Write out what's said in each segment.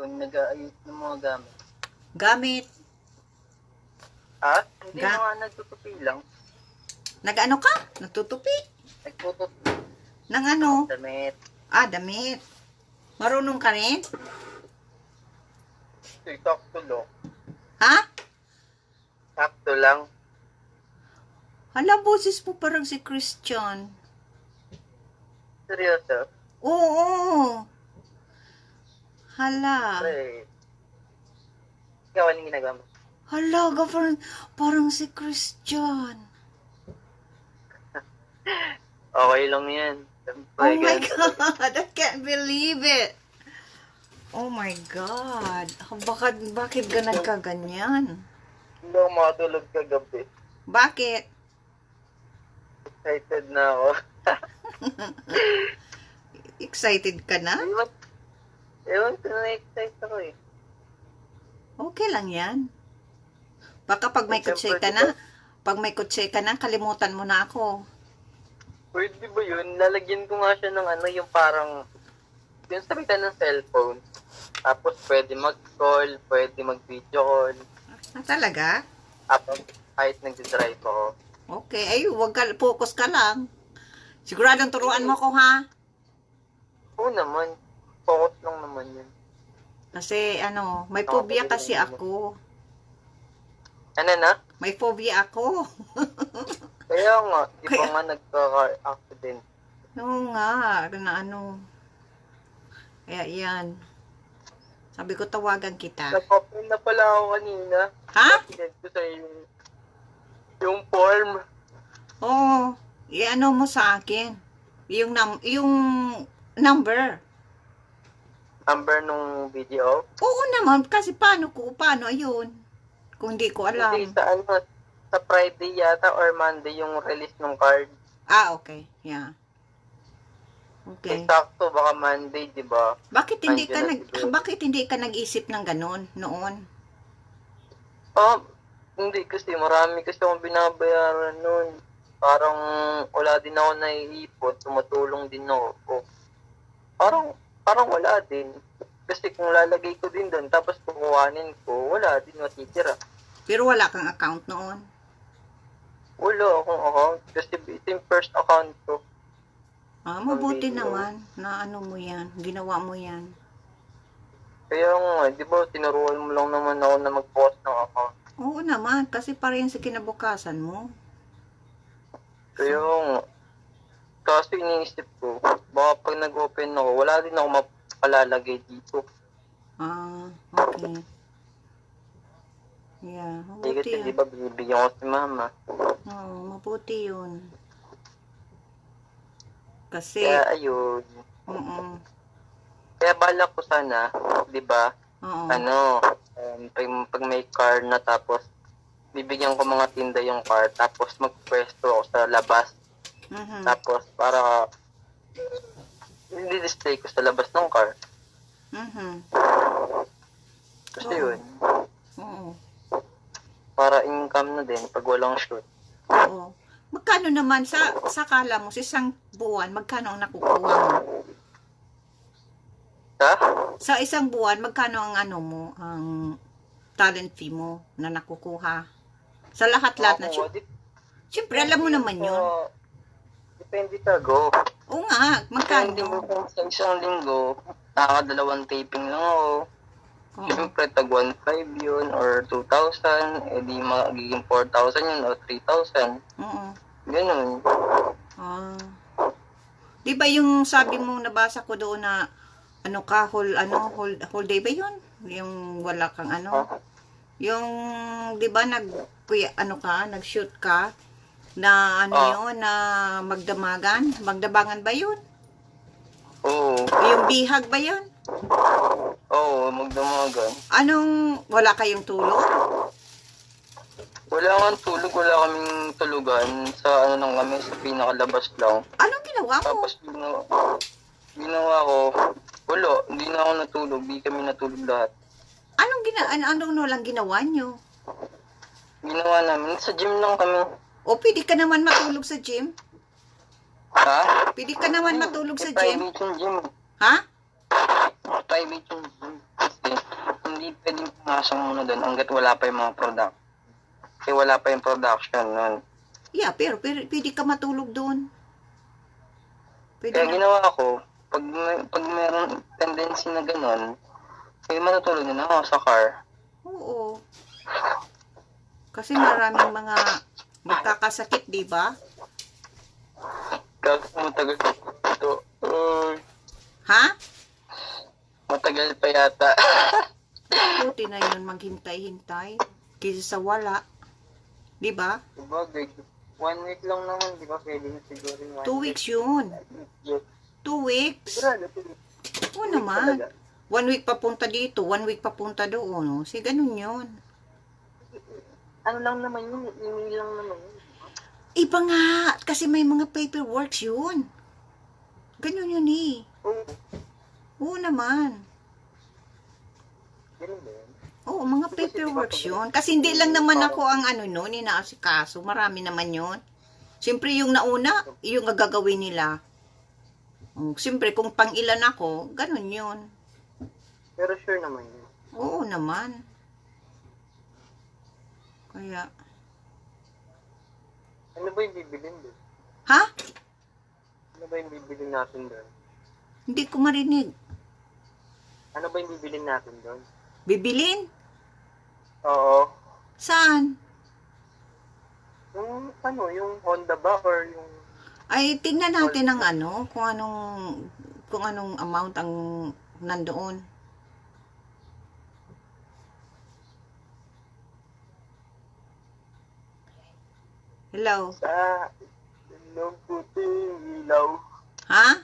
cellphone, nag-aayos ng mga gamit. Gamit. Ah? Hindi mga nagtutupi lang. Nag-ano ka? Natutupi? Nagtutupi. Nang ano? Damit. Damit. Marunong ka rin? Sakto lang. Ha? Sakto lang. Hala, boses mo parang si Christian. Seryoso? Oo. Hala. Pre. Ikaw, anong ginagawa mo? Hala, parang si Christian. Okay lang yan. Oh my God, I can't believe it. Oh my God. Bakit ganun ka ganyan? Hindi ako makatulog kagabi. Bakit? Excited na ako. Excited ka na? Ewan ko na-excite ako eh. Okay lang yan. Baka pag may kutse ka na, kalimutan mo na ako. Pwede ba yun? Lalagyan ko nga siya ng ano, yung parang, yung sabitan ng cellphone. Tapos pwede mag-call, pwede mag-video call. Ah, talaga? Tapos kahit nag-drive ako. Okay. Ay, focus ka lang. Siguradong turuan mo ko, ha? Oo naman. Focus lang naman yun. Kasi, may phobia kasi ako. Ano na? May phobia ako. Kaya nga, di ba nga nagka-car accident? Oo nga, Kaya yan. Sabi ko, tawagan kita. Nag-open na pala ako kanina. Ha? Sinend ko sa yung form. Oo. I-ano mo sa akin. Yung number. Number nung video. Oo naman, kasi paano ayun? Kung di ko alam. Hindi, sa Friday yata or Monday yung release ng card. Ah, okay. Yeah. Okay. Sakto, baka Monday, di ba? Bakit hindi ka nag-isip ng ganun noon? Hindi kasi marami kasi akong binabayaran noon. Parang wala din ako naiipot, tumutulong din ako. Parang wala din. Kasi kung lalagay ko din doon, tapos kukuhanin ko, wala din matitira. Pero wala kang account noon? Wala akong account. Kasi ito yung first account ko. Ah, mabuti naman na mo yan. Ginawa mo yan. Kaya nga, di ba, tinuruan mo lang naman ako na mag-post ng account. Oo naman, kasi para yan sa kinabukasan mo. Kaya nga, kasi iniisip ko, baka pag nag-open ako, wala din ako mapalalagay dito. Ah, okay. Yeah, Hindi mabuti kasi, di yun. ba, binibigyan ko si mama. Oo, mabuti yun. Kasi, Kaya ayun. Kaya balak ko sana, di ba, oo. pag may card na tapos, bibigyan ko mga tinda yung card, tapos magpwesto ako sa labas. Tapos, para, display ko sa labas ng card. Kasi yun. Oo. Para income na din pag walang shoot. Oo. Magkano naman sa kala mo, sa isang buwan, magkano ang nakukuha mo? Ha? Sa isang buwan, magkano ang ang talent fee mo na nakukuha? Sa lahat-lahat na. Siyempre, alam mo naman yun. Depende sa go. Oo nga, magkano? Depende mo kung sa isang linggo, nakakadalawang taping lang ako. Oo. Siyempre, tag 1,500 yun or 2,000, edi magiging 4,000 yun or 3,000. Oo. Ganun. Ah. Di ba yung sabi mo, nabasa ko doon na whole day ba yun? Yung wala kang Yung, di ba, nag-shoot ka na yun, na magdabangan ba yun? Oo. Yung bihag ba yun? Oo, magdamagan. Wala kayong tulog? Wala kang tulog, wala kaming tulugan. Sa lang kami, sa pinakalabas lang. Anong ginawa mo? Tapos ginawa ko, wala, hindi na ako natulog, hindi kami natulog lahat. Anong walang ginawa nyo? Ginawa namin, sa gym lang kami. O, pwede ka naman matulog sa gym? Ha? Pwede ka naman matulog sa gym? Private yung gym. Ha? Private yung gym. Kasi Nasa muna doon hanggat wala pa yung mga product. Kasi wala pa yung production nun. Yeah, pero pwede ka matulog doon. Pwede Kaya na. ginawa ko, pag meron tendency na gano'n, kaya matutulog na ako sa car. Oo. Kasi maraming mga magkakasakit, di ba? Matagal ito. Ha? Matagal pa yata. Buti na yun maghintay-hintay. Kaysa sa wala. Di ba? Diba, 1 week lang naman, di ba? Pwede na siguro yung 2 weeks yun. 2 weeks. Sigurado, Oo naman. 1 week papunta dito, 1 week papunta doon. No? Si ganun yun. ano lang naman yun, email lang naman yun. Iba nga. Kasi may mga paperworks yun. Ganun yun eh. Oo, Oo naman. ganun ba yun? Oo, mga paperworks yun. Kasi hindi lang naman ako ang ano nun, inaasikaso. Marami naman yun. Siyempre yung nauna, yung gagawin nila. Siyempre kung pang ilan ako, ganun yun. Pero sure naman yun. Oo naman. Kaya, Ano ba yung bibilin doon? ha? Ano ba yung bibilin natin doon? Hindi ko marinig. Ano ba yung bibilin natin doon? Bibilin? Oo. Saan? Yung ano, yung Honda ba or yung... Ay, tingnan natin ang ano, kung anong amount ang nandoon. Hello? Sa ilong puting ilaw. Ha?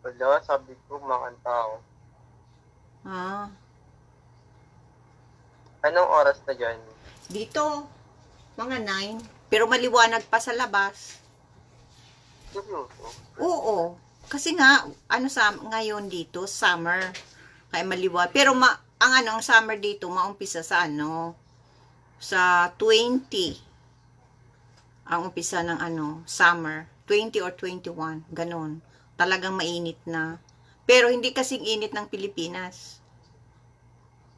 Wala, sabi ko, makanta ako. Ah, Anong oras na dyan? dito, mga 9. Pero maliwanag pa sa labas. Seryoso? Oo. Kasi nga, ngayon dito, summer. Kaya maliwanag. Pero ang summer dito, maumpisa sa sa 20. Ang umpisa ng summer. 20 or 21. Ganon. Talagang mainit na. Pero hindi kasing init ng Pilipinas.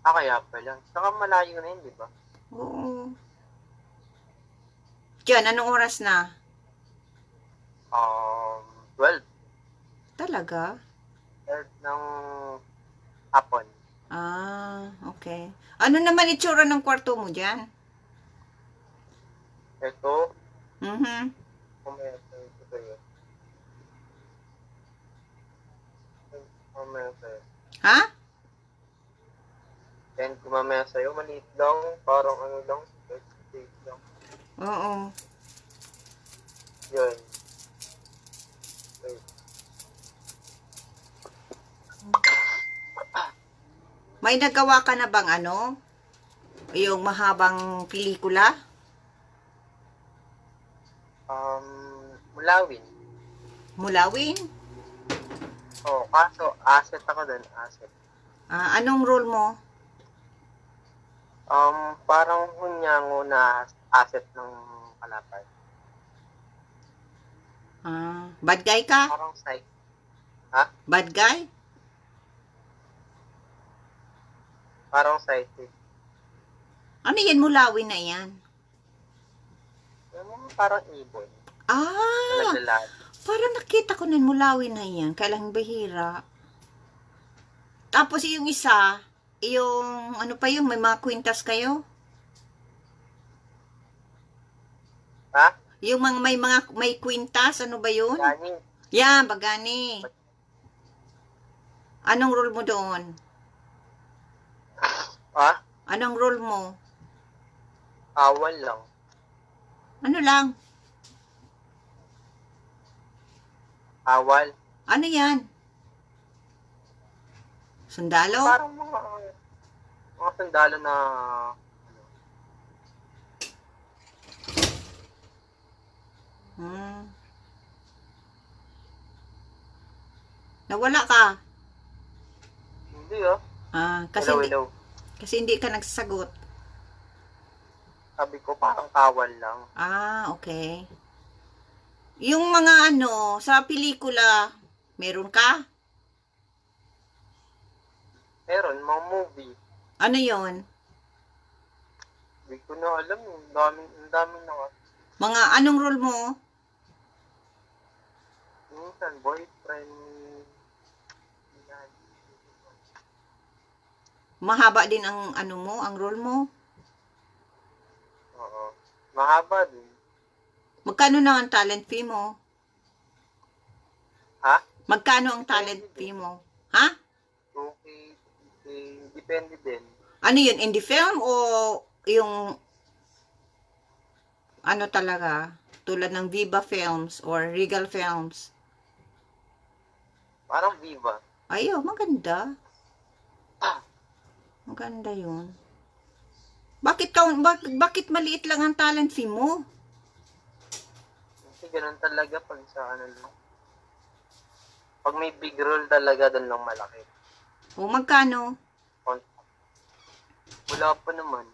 Kaya pala. Saka malayo na yun, di ba? Oo. Diyan, anong oras na? 12. Talaga? 12 ng hapon. Ah, okay. Ano naman itsura ng kwarto mo dyan? Ito, Mhm. kumaya sa'yo. Ito sa'yo. Kumaya sa'yo. Ha? Then, kumamaya sa'yo, maliit lang. Parang ano lang. Safe lang. Oo. Yun. Okay. May nagawa ka na bang yung mahabang pelikula? Mulawin. Mulawin? Oh, kaso, asset ako dun, asset. Ah, anong role mo? Parang hunyango na asset ng kalapay. Ah, bad guy ka? Parang psych. Bad guy? Parang psychic. Ano yan, mulawin na yan? Parang ibon. Ah, Naglalaki. parang nakita ko na mulawin na yan. Kailang bahira. Tapos yung isa, yung ano pa yung may mga kwintas kayo? Ha? Yung may kwintas, ano ba yun? Gani. Yan, bagani. Anong role mo doon? Ha? Anong role mo? Awal lang. Ano lang? Awal. Ano yan? Sundalo? Parang mga sandalo na Hmm. Nawala ka? hindi ah. Ah, Hello. kasi hindi ka nagsasagot. Sabi ko parang kawal lang. Ah, okay. Yung mga sa pelikula, meron ka? Meron, mga movie. Ano yon? Hindi ko na alam. Ang daming na. Mga anong role mo? Minsan, boyfriend. Mahaba din ang ano mo, ang role mo? Oo. Mahaba din. Magkano na ang talent fee mo? Ha? Magkano ang talent fee mo? Ha? Okay. Depende din. Ano yun, indie film o yung ano talaga, tulad ng Viva Films or Regal Films? Parang Viva. Ayo, maganda. Maganda yun. Bakit maliit lang ang talent fee mo? Kasi ganun talaga pag sa ano lang. Pag may big role talaga, doon lang malaki. O magkano? Wala pa naman.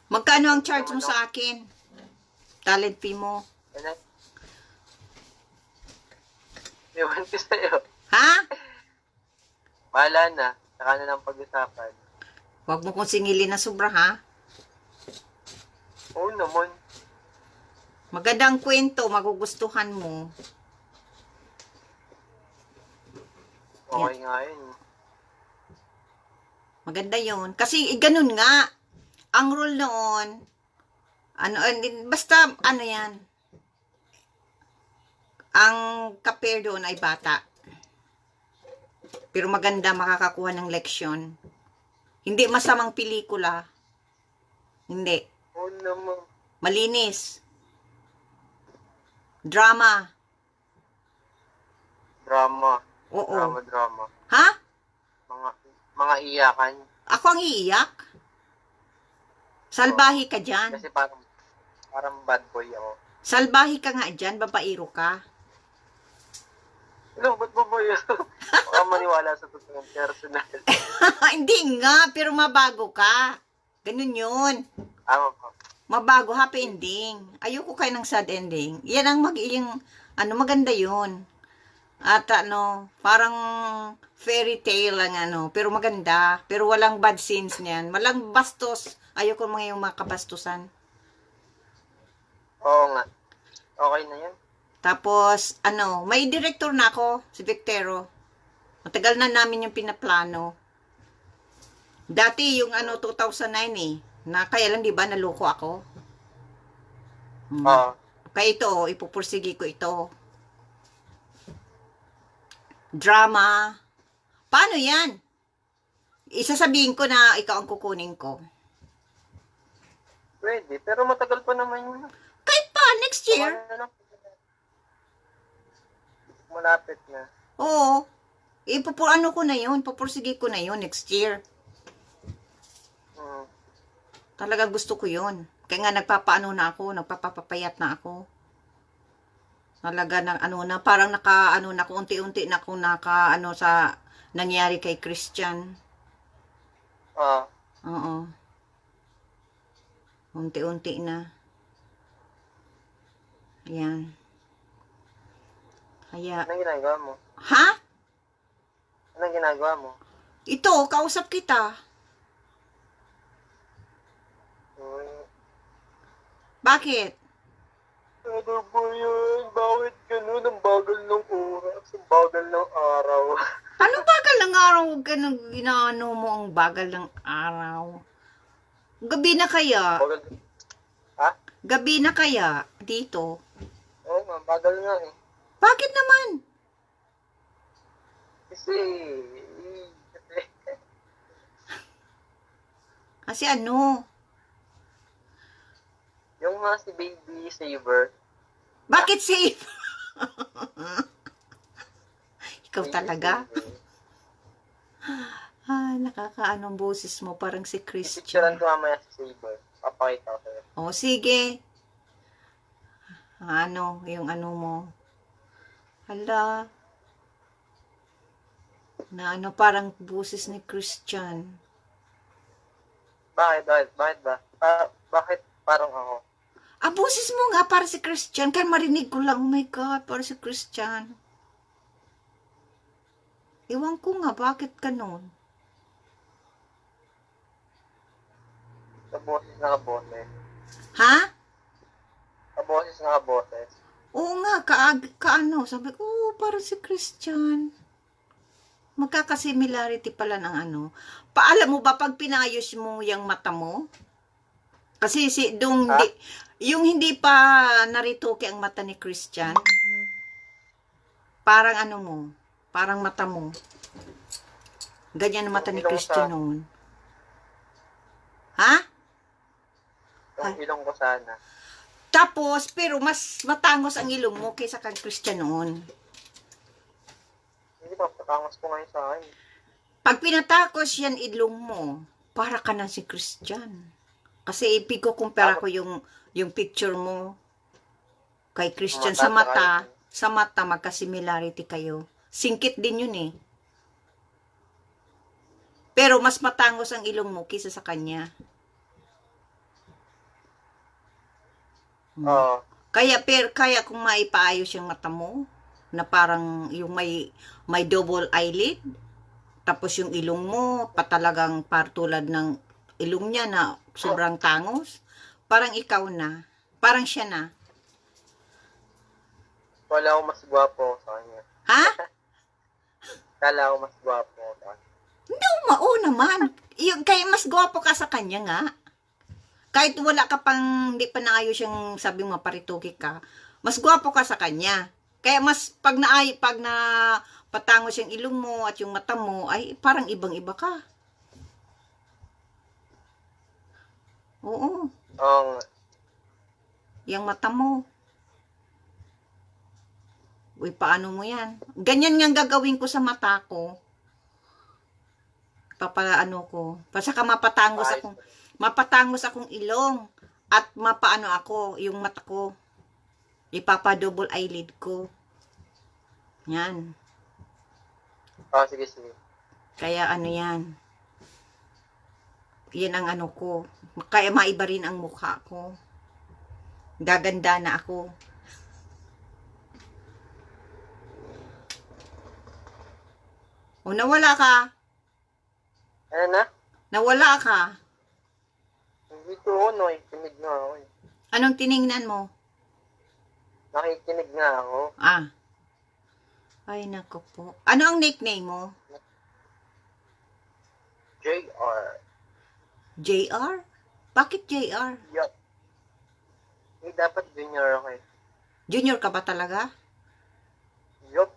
Magkano ang charge mo sa akin? Talent fee mo? Ano? Ewan ko sa'yo. Ha? Bahala na. Saka na lang pag-usapan. Huwag mo kong singilin na sobra, ha? Oo naman. Magandang kwento, magugustuhan mo. Okay nga yun. Maganda yun. Kasi ganun nga. Ang rule noon, basta ano yan. Ang kapair doon ay bata. Pero maganda makakakuha ng leksyon. Hindi masamang pelikula. Hindi. Oo naman. Malinis. Drama. Drama. Oo. Drama. Ha? Mga iyakan. Ako ang iiyak? Salbahi ka dyan. Kasi parang bad boy ako. Salbahi ka nga dyan, babaero ka. Ano, ba't ba boy? Baka maniwala sa totoong personal. Hindi nga, pero mabago ka. Ganun yun. Po. Mabago, happy ending. Ayoko kayo ng sad ending. Yan ang maganda yun. At parang fairy tale lang pero maganda. Pero walang bad scenes niyan. Walang bastos. Ayoko yung mga kabastusan. Oo nga. Okay na yan. Tapos, may director na ako, si Victero. Matagal na namin yung pinaplano. Dati yung 2009 na kaya lang 'di ba naloko ako. Kaya ito, ipupursigi ko ito. Drama. Paano 'yan? Isasabihin ko na ikaw ang kukunin ko. Pwede, pero matagal pa naman yun. Kahit pa next year. Malapit na. Oo. Ko na 'yun, pupursigi ko na 'yun next year. Talaga gusto ko yun. Kaya nga nagpapapayat na ako. Talaga parang unti-unti na ako sa nangyari kay Christian. Oo. Unti-unti na. Ayan. Kaya, Anong ginagawa mo? ha? Anong ginagawa mo? Ito, kausap kita. Bakit? Ano ba yun? Bakit ganun? Ang bagal ng oras. Ang bagal ng araw. Anong bagal ng araw? Huwag ka nang inaano mo ang bagal ng araw. Gabi na kaya? Bagal. Ha? Gabi na kaya? Dito? Oo nga, bagal nga eh. Bakit naman? Kasi... Kasi ano? Yung nga si Baby Saver. Bakit safe? Ikaw Baby talaga? Saver. Nakakaanong boses mo. Parang si Picturean Christian. ko mamaya si Saver. Papakita ko sa'yo. O, sige. Yung mo. Hala. Parang boses ni Christian. Bakit ba? Bakit parang ako? Ang boses mo nga para si Christian. Kaya marinig ko lang, oh my God, para si Christian. Iwan ko nga, bakit ganun? Kaboses na kaboses. Ha? Kaboses na kaboses. Oo nga, kaano, sabi ko, parang si Christian. Magkakasimilarity pala ng ano. Paalam mo ba pag pinayos mo yung mata mo? Kasi yung hindi pa naritoke ang mata ni Christian, parang ano mo, parang mata mo. Ganyan ang mata ni Christian noon. Ha? Yung ilong ko sana. Tapos, pero mas matangos ang ilong mo kaysa kang Christian noon. Hindi pa, patangos ko ngayon sa akin. Pag pinatakos yan ilong mo, para ka na si Christian. Kasi ipiko-compare ko yung picture mo kay Christian sa mata. Sa mata, magka-similarity kayo. Singkit din yun eh. Pero mas matangos ang ilong mo kaysa sa kanya. Oo. Kaya kung maipaayos yung mata mo, na parang yung may double eyelid, tapos yung ilong mo, patalagang partulad ng ilong niya na sobrang tangos, parang ikaw na, parang siya na. Wala akong mas gwapo sa kanya. Ha? Kala ko mas gwapo sa kanya. Hindi, oo naman. Kaya mas gwapo ka sa kanya nga. Kahit wala ka pang, hindi pa naayos yung sabi mo, parituki ka, mas gwapo ka sa kanya. Kaya mas, pag na patangos yung ilong mo at yung mata mo, ay parang ibang-iba ka. Oo. Oo. Yung mata mo. Uy, paano mo yan? Ganyan nga gagawin ko sa mata ko. Papaano ko. Pasaka mapatangos akong ilong at mapaano ako, yung mata ko. Ipapa-double eyelid ko. Yan. Sige. Kaya ano yan. Yan ang ano ko. Kaya maiba rin ang mukha ko. Gaganda na ako. O, nawala ka. Ano na? Nawala ka. Hindi ko ano eh. Kinig na ako eh. Anong tiningnan mo? Nakikinig na ako. Ah. Ay, nako po. Ano ang nickname mo? JR. JR? Bakit JR? Yup. Dapat junior ako eh. Junior ka ba talaga? Yup.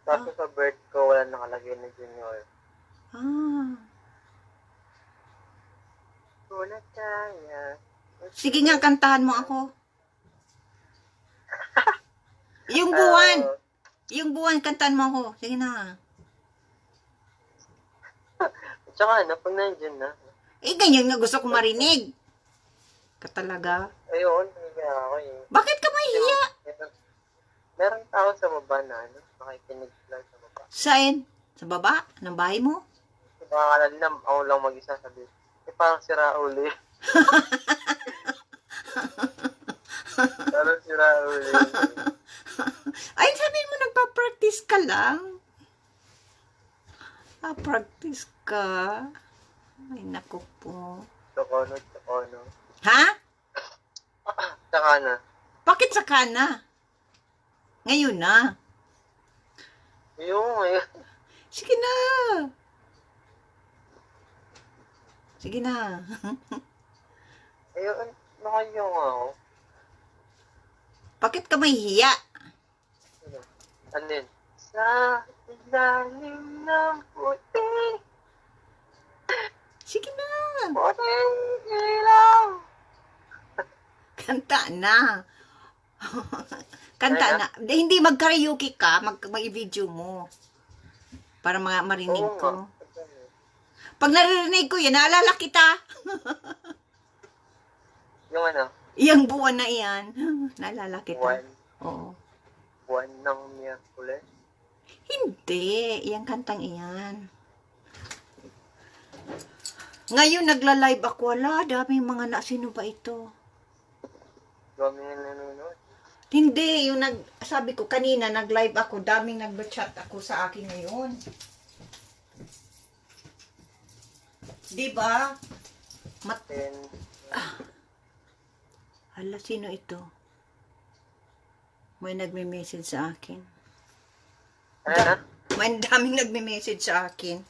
Tapos sa birth ko, wala nakalagay na junior. Ah. Wala kaya. Sige nga, kantahan mo ako. Yung buwan. Yung buwan, kantahan mo ako. Sige na. Tsaka ano, pag nandiyan na. Eh, ganyan nga gusto ko marinig. Ka talaga. Ayun, hindi ako eh. Bakit ka mahihiya? Meron tao sa baba na ano, nakikinig lang sa baba. Saan? Sa baba? Ng bahay mo? Makakalala na, ako lang mag-isa sabi. Parang si Raul eh. Parang si Raul eh. Ay, sabihin mo, nagpa-practice ka lang. Practice ka. Ay, naku po. Tsokono. Ha? Tsaka na. Bakit sa kana? Ngayon na. Yung Sige na. Sige na. ayun, nakayong ako. Bakit ka mahihiya? Ano yun? Sa ilalim ng puti. Sige na. Puting ilaw. Kanta na. Kanta na. Hindi mag-karaoke ka, mag-video mo. Para marinig Oo ko. nga. Pag naririnig ko yan, naalala kita. Yung ano? Iyang buwan na iyan. Naalala kita. Buwan. Oo. Buwan ng Miyerkules. Hindi. Iyang kantang iyan. Ngayon, nagla-live ako. Wala, daming mga sino ba ito? Dami na nanonood. Hindi, sabi ko kanina, nag-live ako, daming nag-chat ako sa akin ngayon. Diba? Mat And, Hala, sino ito? May nagme-message sa akin. ano na? May daming nagme-message sa akin.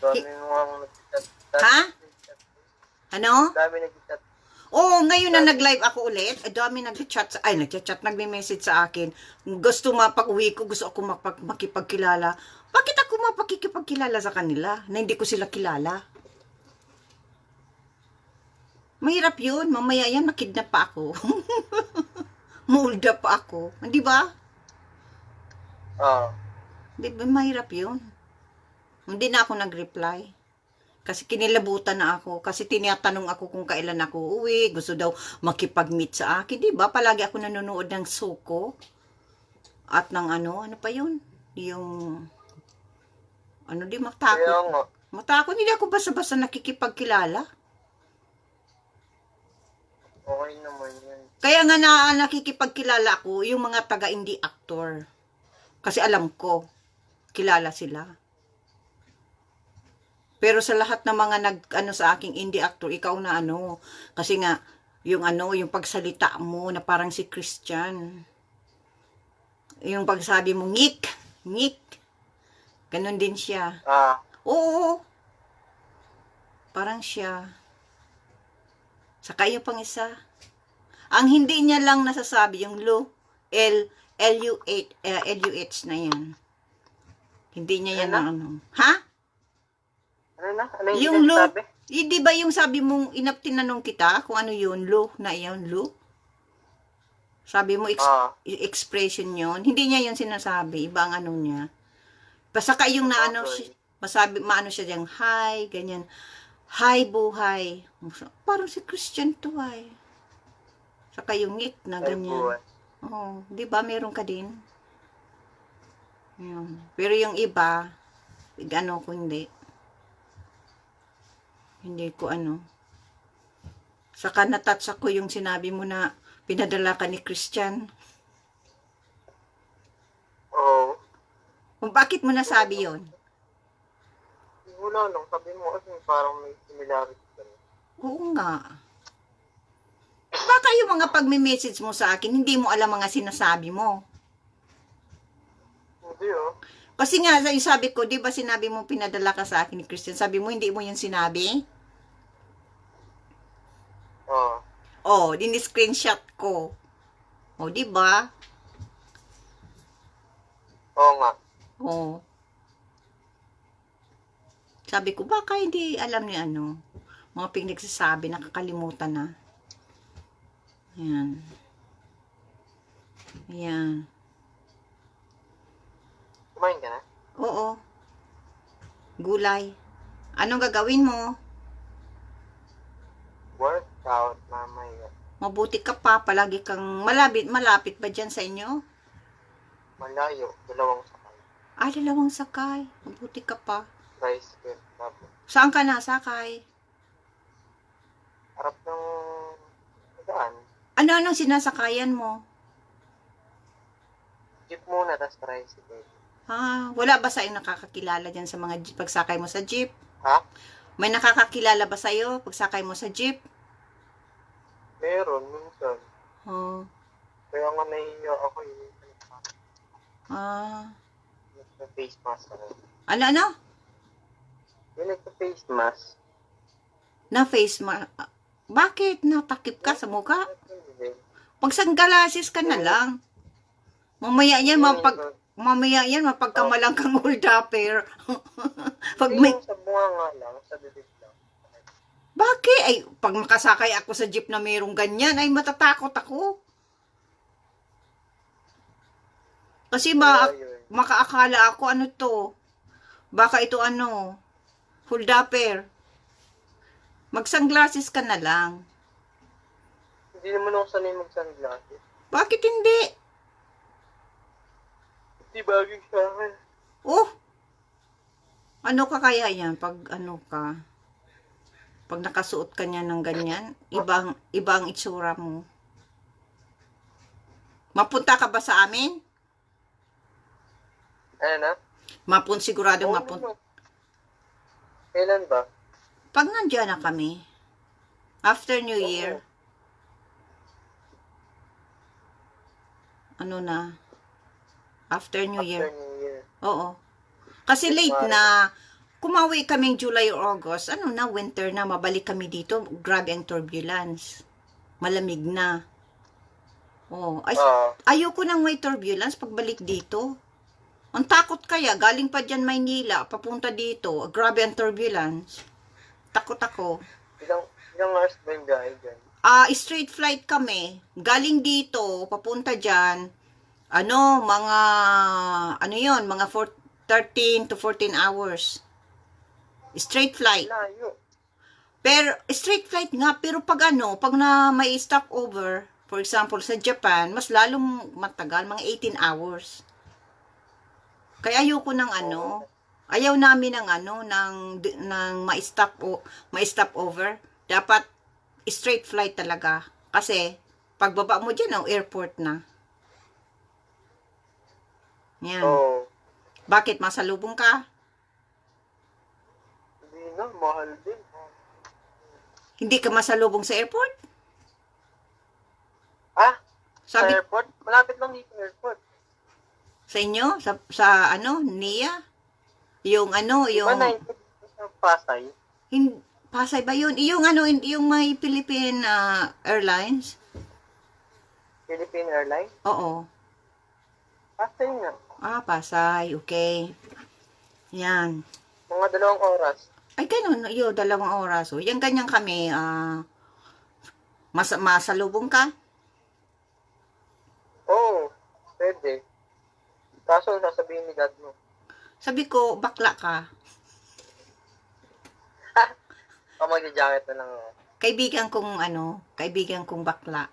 Dami mo ang nag-chat. Ha? Ano? Dami nag-chat. Oo, ngayon na nag-live ako ulit. Ay, dami nag-chat. Ay, nag-chat, nagme-message sa akin. Gusto mapag-uwi ko, gusto ako makipagkilala. Bakit ako mapakikipagkilala sa kanila na hindi ko sila kilala? Mahirap yun. Mamaya yan, makidnap pa ako. Mulda pa ako. Di ba? Di ba, mahirap yun. Hindi na ako nag-reply. Kasi kinilabutan na ako. Kasi tinatanong ako kung kailan ako uwi. Gusto daw makipag-meet sa akin. Di ba? Palagi ako nanonood ng Soko. At ng ano pa yun? Yung, di Kaya matakot. nga. Matakot. Hindi ako basta-basta nakikipagkilala. Okay naman yun. Kaya nga nakikipagkilala ako yung mga taga-indie actor. Kasi alam ko, kilala sila. Pero sa lahat ng mga sa aking indie actor, ikaw na kasi nga, yung pagsalita mo na parang si Christian. Yung pagsabi mo, ngik. Ganon din siya. Oo. Parang siya. Saka yung pang isa. Ang hindi niya lang nasasabi, yung L-U-H na yan. Hindi niya yan Ha? Ano na? Ano Yung yung lo, sabi? di ba yung sabi mong tinanong kita kung ano yun, lo na yun, lo? Sabi mo, expression yun. Hindi niya yun sinasabi. Iba ang niya. Basta yung maano siya diyang, hi, ganyan. Hi, buhay. Parang si Christian to, ay. Saka yung ngit na ganyan. Oo, di ba meron ka din? Yun. Pero yung iba, ko hindi. Hindi ko Saka natouch ako yung sinabi mo na pinadala ka ni Christian. Oo. Kung bakit mo nasabi yon? Wala lang. Sabi mo kasi parang may similarity. Oo nga. Baka yung mga pagme-message mo sa akin, hindi mo alam mga sinasabi mo. Hindi Kasi nga, yung sabi ko, di ba sinabi mo pinadala ka sa akin ni Christian? Sabi mo, hindi mo yun sinabi? Dini-screenshot ko. Di ba? Oo nga. Sabi ko, baka hindi alam ni mga pinagsasabi, nakakalimutan na. Ayan. Kumain ka na? Oo. Gulay. Anong gagawin mo? Workout, mamaya. Mabuti ka pa, palagi kang malapit ba dyan sa inyo? Malayo, 2 sakay. 2 sakay. Mabuti ka pa. Tricycle, tapos. Saan ka nasakay? Harap ng daan. Ano-anong sinasakayan mo? Jeep muna, tapos tricycle. Wala ba sa'yo nakakakilala dyan sa mga pagsakay mo sa jeep? Ha? May nakakakilala ba sa'yo pagsakay mo sa jeep? Meron, minsan. Kaya nga nahihiya ako yung nagpa-face mask ako. Ano? Yung nagpa-face mask. Na face mask? Bakit? Natakip ka sa mukha? Pag sunglasses ka na lang. Mamaya yan, mapagkamalang kang oldapper. Yung sa bunga nga lang, sa bibig lang. Bakit? Ay, pag makasakay ako sa jeep na mayroong ganyan, ay matatakot ako. Kasi makaakala ako, to? Baka ito oldapper. Mag-sunglasses ka na lang. Hindi naman ako sanay mag-sunglasses. Bakit hindi? Hindi bagay sa akin. Ano ka kaya yan? Pag pag nakasuot ka niya ng ganyan, ibang itsura mo. Mapunta ka ba sa amin? Ano na? Siguradong mapunta. Kailan ba? Pag nandiyan na kami. After New Year. Ano na? After New After Year. New Year. Oo. Kasi late na. Kumawi kaming July or August. Ano na, winter na. Mabalik kami dito. Grabe ang turbulence. Malamig na. Oh, ay, ayoko nang may turbulence pagbalik dito. Ang takot kaya, galing pa dyan Maynila, papunta dito. Grabe ang turbulence. Takot ako. Ilang hours ba yung biyahe dyan? Straight flight kami. Galing dito, papunta dyan. Mga 13 to 14 hours. Straight flight. Layo. Pero, straight flight nga, pero pag may stopover, for example, sa Japan, mas lalong matagal, mga 18 hours. Kaya ayoko ng ayaw namin ng ma-stop over. Dapat straight flight talaga. Kasi, pagbaba mo dyan, airport na. Yan. Oo. Bakit? Masalubong ka? Hindi na, mahal din. Hindi ka masalubong sa airport? Sa airport? Malapit lang dito airport. Sa inyo? Sa NIA? Yung Diba 90 sa Pasay? Pasay ba yun? Yung may Philippine Airlines? Philippine Airlines? Oo. Pasay nga. Pasay. Okay. Yan. Mga 2 oras. Ay, ganun. 2 oras. O, yan ganyan kami. Masalubong ka? Oo. Pwede. Kaso sasabihin ni dad mo. Sabi ko, bakla ka. Magja-jacket na lang ako. Kaibigan kong bakla.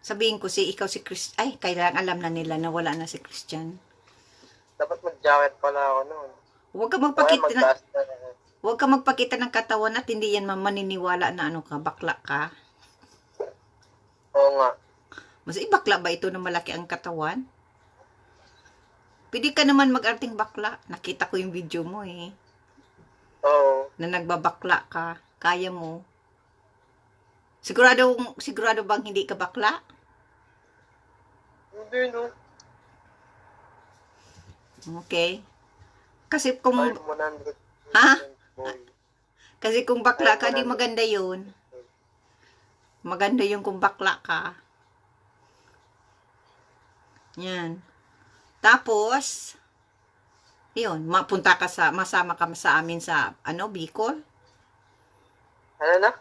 Sabihin ko ikaw si Chris. Ay, kailangan alam na nila na wala na si Christian. Dapat mag-jacket pala ako noon. Huwag ka magpakita ng katawan at hindi yan maniniwala na bakla ka. Oo nga. Mas bakla ba ito na malaki ang katawan? Pwede ka naman mag-arting bakla. Nakita ko yung video mo Oo. Na nagbabakla ka. Kaya mo. Sigurado bang hindi ka bakla? Hindi, no. Okay. Kasi kung... 100. Ha? Kasi kung bakla ka, di maganda yun. Maganda yung kung bakla ka. Yan. Tapos, yun, masama ka sa amin sa, Bicol? Ano na?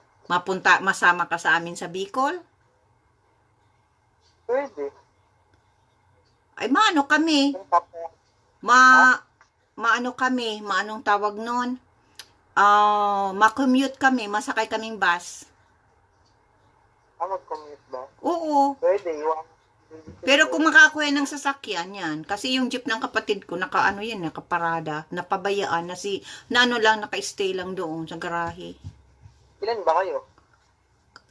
Masama ka sa amin sa Bicol? Pwede. Ay, kami. Anong tawag nun? Ma-commute kami, masakay kaming bus. Mag-commute ba? Oo. Pwede, Pero kung makakuha ng sasakyan yan, kasi yung jeep ng kapatid ko, nakaparada, napabayaan, naka-stay lang doon sa garahe. Ilan ba kayo?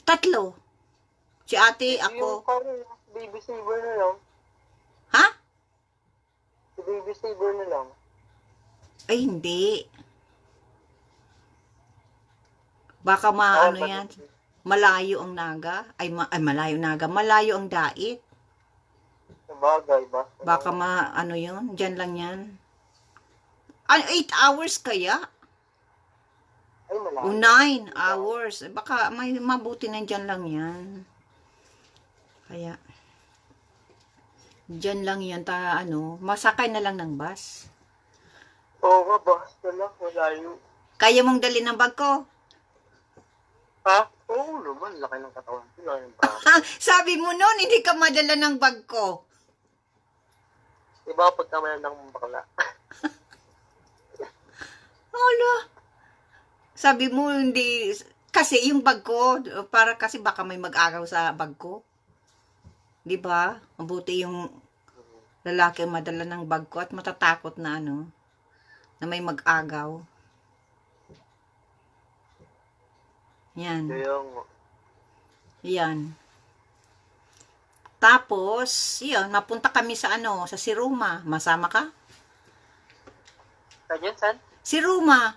3. Si ate, Yung ako. baby saver na lang. Ha? Si baby saver na lang. Ay, hindi. Baka yan. Malayo ang naga. Malayo naga. Malayo ang dait. Sabagay ba? Baka yun. Diyan lang yan. 8 hours kaya? Ay, malayo. O 9 hours. Baka mabuti na dyan lang yan. Kaya, dyan lang yan. Masakay na lang ng bus. Oo nga, basta lang. Malayo. Kaya mong dali ng bag ko? Ha? Oo naman. Laki ng katawan. Laki ng braso. Sabi mo noon, hindi ka madala ng bag ko. Iba pag kamalan ng bakla. Hala. Sabi mo, hindi. Kasi yung bag ko, para kasi baka may mag-agaw sa bag ko. Di ba? Mabuti yung lalaki madala ng bag ko at matatakot na na may mag-agaw. Yan. Yan. Tapos, yun, mapunta kami sa sa Siroma. Masama ka? Kanya, san? Si Ruma.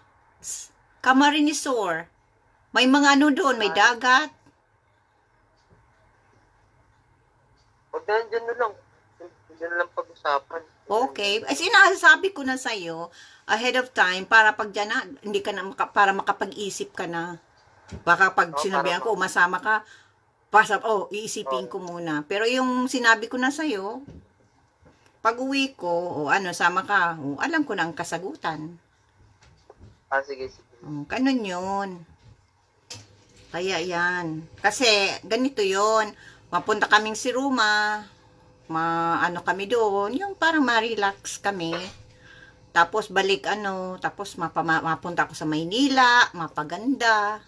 Camarines Sur. May mga ano doon, may dagat. Huwag na dyan na lang. Dyan na lang pag-usapan. Okay. As sinasabi ko na sa'yo, ahead of time, para pag dyan na, hindi ka na, para makapag-isip ka na. Baka pag sinabihan ko, masama ka, iisipin ko muna. Pero yung sinabi ko na sa'yo, pag uwi ko, sama ka, alam ko na ang kasagutan. Sige. Ganun yun. Kaya yan. Kasi, ganito yun. Mapunta kaming si Ruma, kami doon, yung parang ma-relax kami. Tapos balik tapos mapunta ako sa Maynila, mapaganda,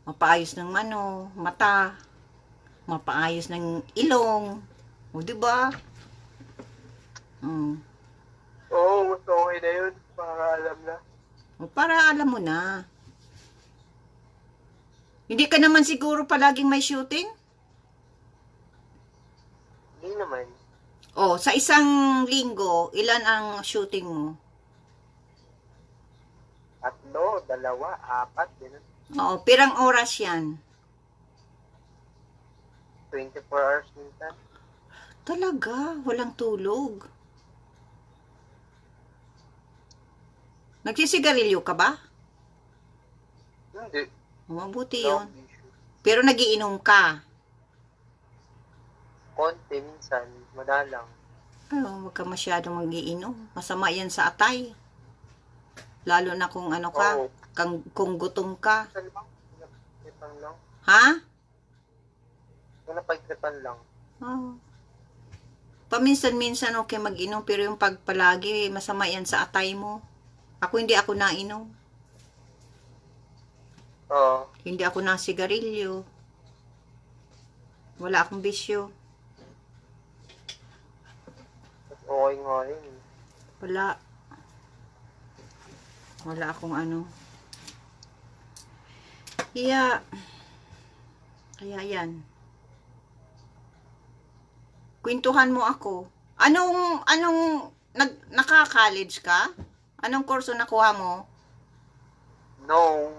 mapaayos ng mata, mapaayos ng ilong. O, diba? Oo, okay na yun. Para alam na. O, para alam mo na. Hindi ka naman siguro palaging may shooting? Hindi naman. Sa isang linggo, ilan ang shooting mo? 3, 2, 4, ganun. Pirang oras yan? 24 hours minsan. Talaga, walang tulog. Nagsisigarilyo ka ba? Hindi. Mabuti No yun. issue. Pero nagiinom ka. Konti minsan, madalang. Huwag ka masyadong magiinom. Masama yan sa atay. Lalo na kung Oo. kung gutom ka. Minsan lang. Pinapagtripan lang. Ha? Pinapagtripan lang. Paminsan-minsan okay mag-inom, pero yung pagpalagi, masama yan sa atay mo. Hindi ako nainom. Oo. Hindi ako nasigarilyo. Wala akong bisyo. Okay nga rin. Wala. Wala akong Kaya yan. Kwentuhan mo ako. Naka-college ka? Anong kurso nakuha mo? No.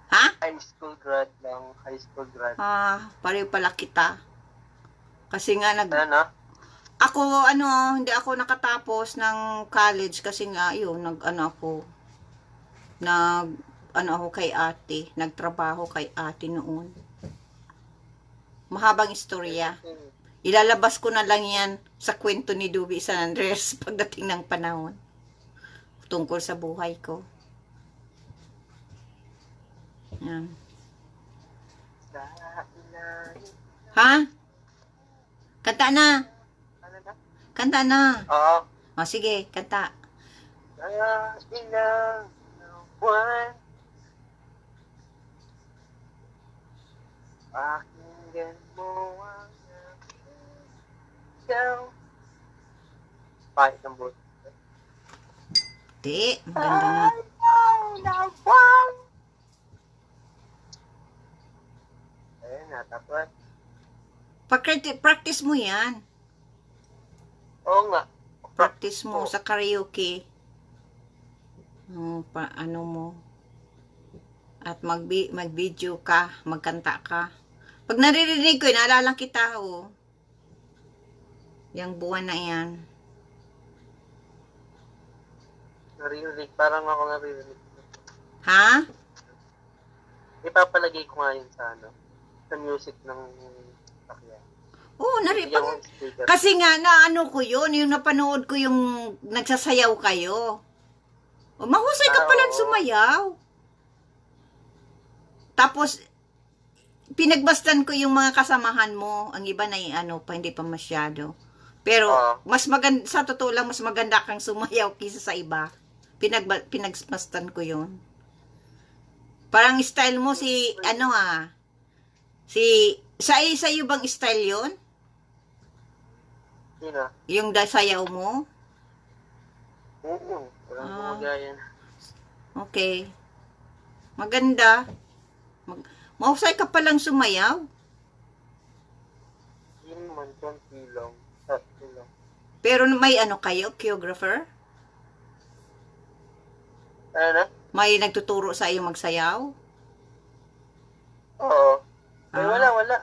Ha? High school grad lang. High school grad. Pareho pala kita. Kasi nga Ano? ako hindi ako nakatapos ng college kasi nga ako kay ate, nagtrabaho kay ate noon. Mahabang istorya. Ilalabas ko na lang yan sa kwento ni Duby San Andres pagdating ng panahon. Tungkol sa buhay ko. Yan. Ha? Kanta na. Kanta na. Oo. Sige, kanta. Ilang buwan pakinggan mo ang ikaw. Pahit ng buwan. Di, maganda na. Ayun na, tapos. Practice mo yan. Oo nga. Practice mo sa karaoke. Mo. At mag-video ka, magkanta ka. Pag naririnig ko, naalala kita, Yang buwan na yan. Naririnig. Parang ako naririnig. Ha? Ipapalagay ko nga yun sa sa music ng sakyan. Kasi nga, ko yun, yung napanood ko yung nagsasayaw kayo. Mahusay ka palang sumayaw. Tapos, pinagbastan ko yung mga kasamahan mo. Ang iba na hindi pa masyado. Pero, sa totoo lang, mas maganda kang sumayaw kaysa sa iba. Pinagbastan ko yun. Parang style mo sa'yo bang style yun? Sino? Yung sayaw mo? Oo. Walang gumagaya na. Okay. Maganda. Mahusay ka palang sumayaw. Hindi naman, konti lang. Sakto lang. Pero may kayo, choreographer? Ano na? May nagtuturo sa iyo magsayaw? Oo. Ay, Ah. wala.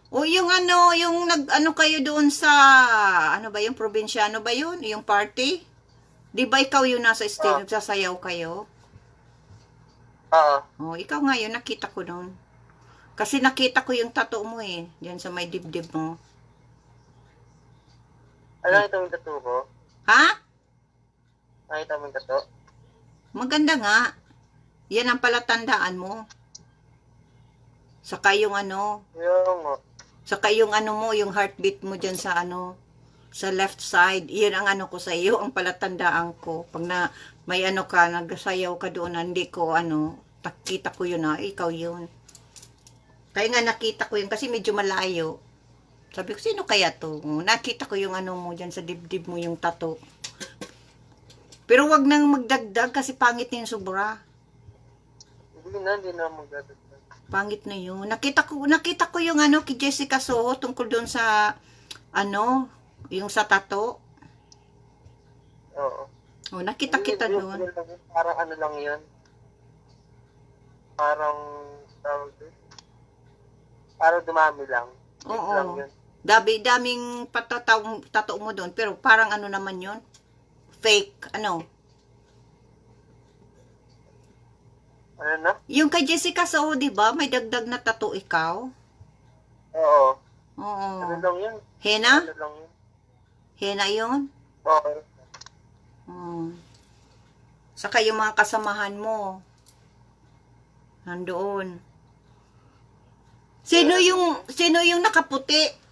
O yung nag-ano kayo doon sa, ano ba yung probinsyano ba yun? Yung party? Di ba ikaw yung nasa stage, Ah. nagsasayaw kayo? Oo. O, ikaw ngayon, nakita ko doon. Kasi nakita ko yung tattoo mo eh. Diyan sa may dibdib mo. Ano ito yung tattoo ko? Ha? Nakita mo yung tattoo? Maganda nga. Yan ang palatandaan mo. Saka yung ano, Yung nga. saka yung ano mo, yung heartbeat mo dyan sa ano, sa left side. Iyan ang ano ko sa iyo, ang palatandaan ko. Pag na may ano ka, nagsayaw ka doon, na hindi ko ano, nakita ko yun na, ikaw yun. Kaya nga nakita ko yun kasi medyo malayo. Sabi ko, sino kaya to? Nakita ko yung ano mo dyan sa dibdib mo, yung tattoo. Pero wag nang magdagdag kasi pangit na yung sobra. Hindi na magdadagdag. Pangit na yun. Nakita ko yung ano kay Jessica Soho tungkol doon sa ano, yung sa tattoo. Oo. Oh, nakita kita doon. Parang ano lang yun. Parang, tawag doon. Parang dumami lang. Oo. Lang yun. Daming tattoo mo doon, pero parang ano naman yun? Fake, ano? Ano na? Yung kay Jessica Soho, di ba? May dagdag na tattoo ikaw? Oo. Oo. Ano lang yun? Hena? Ano lang yun? Hena yun? Oo. Saka yung mga kasamahan mo. Nandoon. Sino yung nakaputi?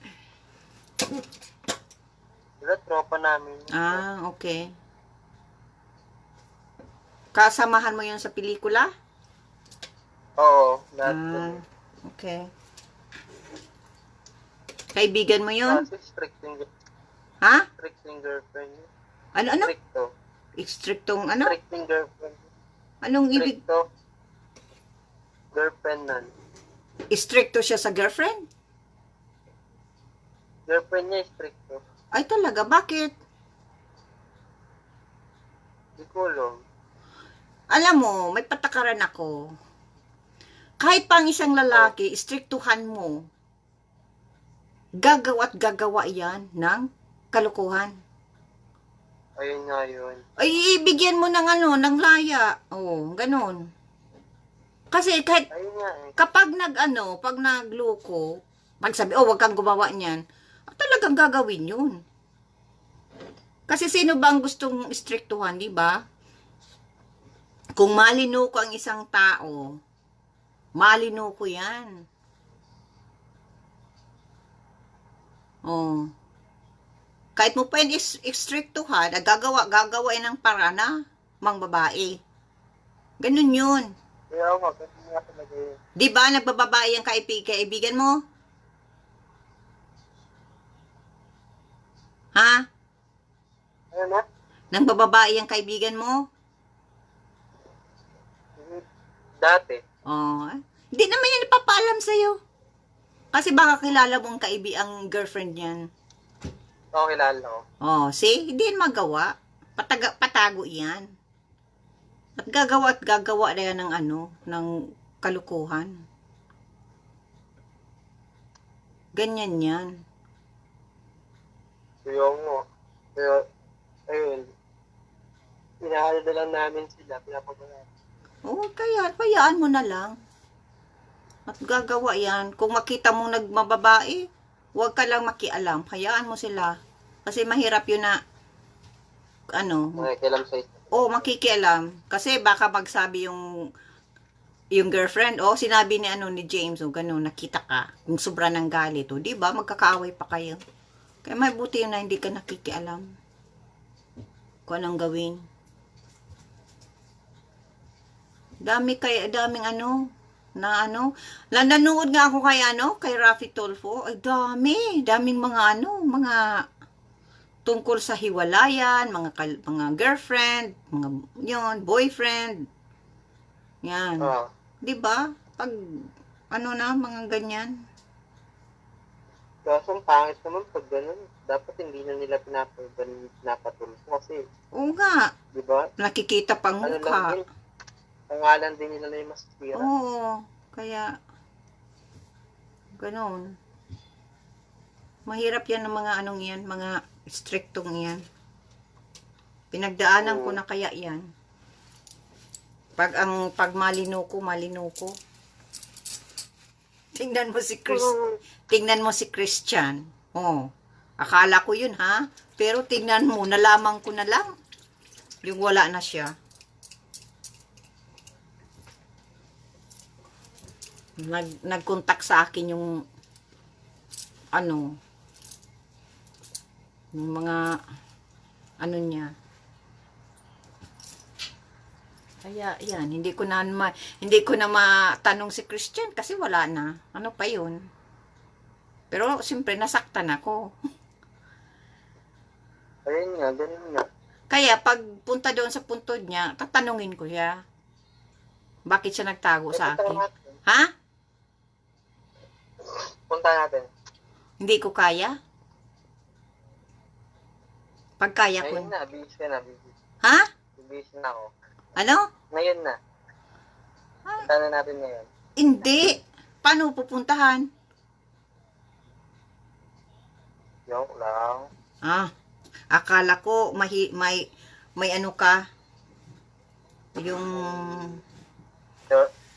Sila, tropa namin. Ah, okay. Kasamahan mo yun sa pelikula? Oo. Lahat Ah, yun. okay. Kaibigan mo yun? Kasi strict yung girlfriend niya. Ano? Stricto. Strictong ano? Strict yung girlfriend. Anong ibig? Stricto. Girlfriend nun. Stricto siya sa girlfriend? Girlfriend niya stricto. Ay talaga, bakit? Di ko alam. Alam mo, may patakaran ako. Kahit pang isang lalaki, strictuhan mo, gagawa yan ng kalukuhan. Ayun nga yun. Ay, ibigyan mo ng ano, ng laya. Oo, ganun. Kasi kahit Ayun nga eh. kapag pag nagloko, pag sabi, wag kang gumawa niyan, talagang gagawin yun. Kasi sino ba ang gustong istriktuhan, di ba? Kung malinoko ang isang tao, malinoko yan. Oh. Kahit mo pwede istriktuhan, gagawa ng parana, mang babae. Ganun yun. Kaya ako, kasi nga talaga yun. Di ba, nagbababae ang kaibigan mo? Ha? Ano na? Nang bababae ang kaibigan mo? Dati. Oh, hindi naman yan ipapaalam sa'yo. Kasi baka kilala mo ang girlfriend niyan. Oo, kilala ko. Oh, see? Hindi yan magawa. Patago yan. At gagawa na yan ng kalukuhan. Ganyan yan. Kaya mo. Kaya, ayun. Inaano na lang namin sila. Pinapabayaan. Oh, kaya, hayaan mo na lang. At gagawa yan. Kung makita mo nagmababae, huwag ka lang makialam. Hayaan mo sila. Kasi mahirap yun na, Makikialam sa isa. makikialam. Kasi baka magsabi yung girlfriend, sinabi ni James, ganun, nakita ka. Kung sobra ng galit, di ba? Magkakaaway pa kayo. Kaya mabuti yun na hindi ka nakikialam. Kung anong gawin. Daming nanonood nga ako kay Raffy Tulfo. Ay, daming mga tungkol sa hiwalayan, mga girlfriend, mga boyfriend. Yan. 'Di ba? Pag mga ganyan. Kaso ang pangit naman pag ganun. Dapat hindi na nila pinapatulpo kasi, Oo nga, di ba? nakikita pang Ano lang mukha. yun? Pangalan din nila na yung masisira. Oo, kaya, ganoon. Mahirap yan ng mga anong yan, mga strictong yan. Pinagdaanan ko na kaya yan. Pag malino ko. Tingnan mo si Tingnan mo si Christian. Oh, akala ko yun ha. Pero tingnan mo, nalaman ko na lang. Yung wala na siya. Nag-contact sa akin yung yung mga niya. Kaya yan, hindi ko na matanong si Christian kasi wala na. Ano pa yun? Pero siyempre nasaktan ako. Ayun nga, ganun nga. Kaya pag punta doon sa puntod niya, tatanungin ko siya. Bakit siya nagtago sa akin? Ha? Punta natin. Hindi ko kaya? Pag kaya ko. Ngayon na, busy ka na, busy. Ha? Busy na ako. Ano? Ngayon na. Punta na natin ngayon. Hindi. Paano pupuntahan? Joke lang. Akala ko may ano ka? Yung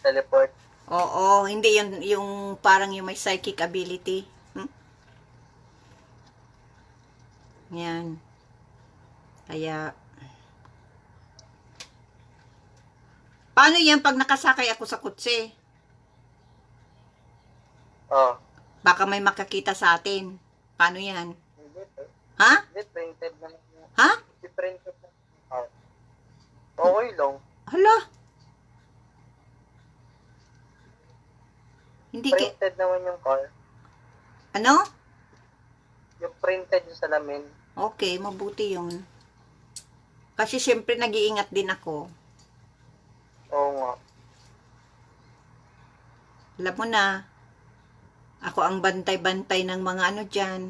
Teleport. oo, hindi yung parang yung may psychic ability. Yan. Kaya paano yan pag nakasakay ako sa kutse? Oh. Baka may makakita sa atin. Paano yan? Hindi. Ha? Hindi, printed na. Ha? Hindi printed na. Oh. Okay lang. Hala. Hindi Printed naman yung car. ano? Yung printed yung salamin. Okay, mabuti yun. Kasi syempre nag-iingat din ako. Oo nga. Alam mo na, ako ang bantay-bantay ng mga ano dyan.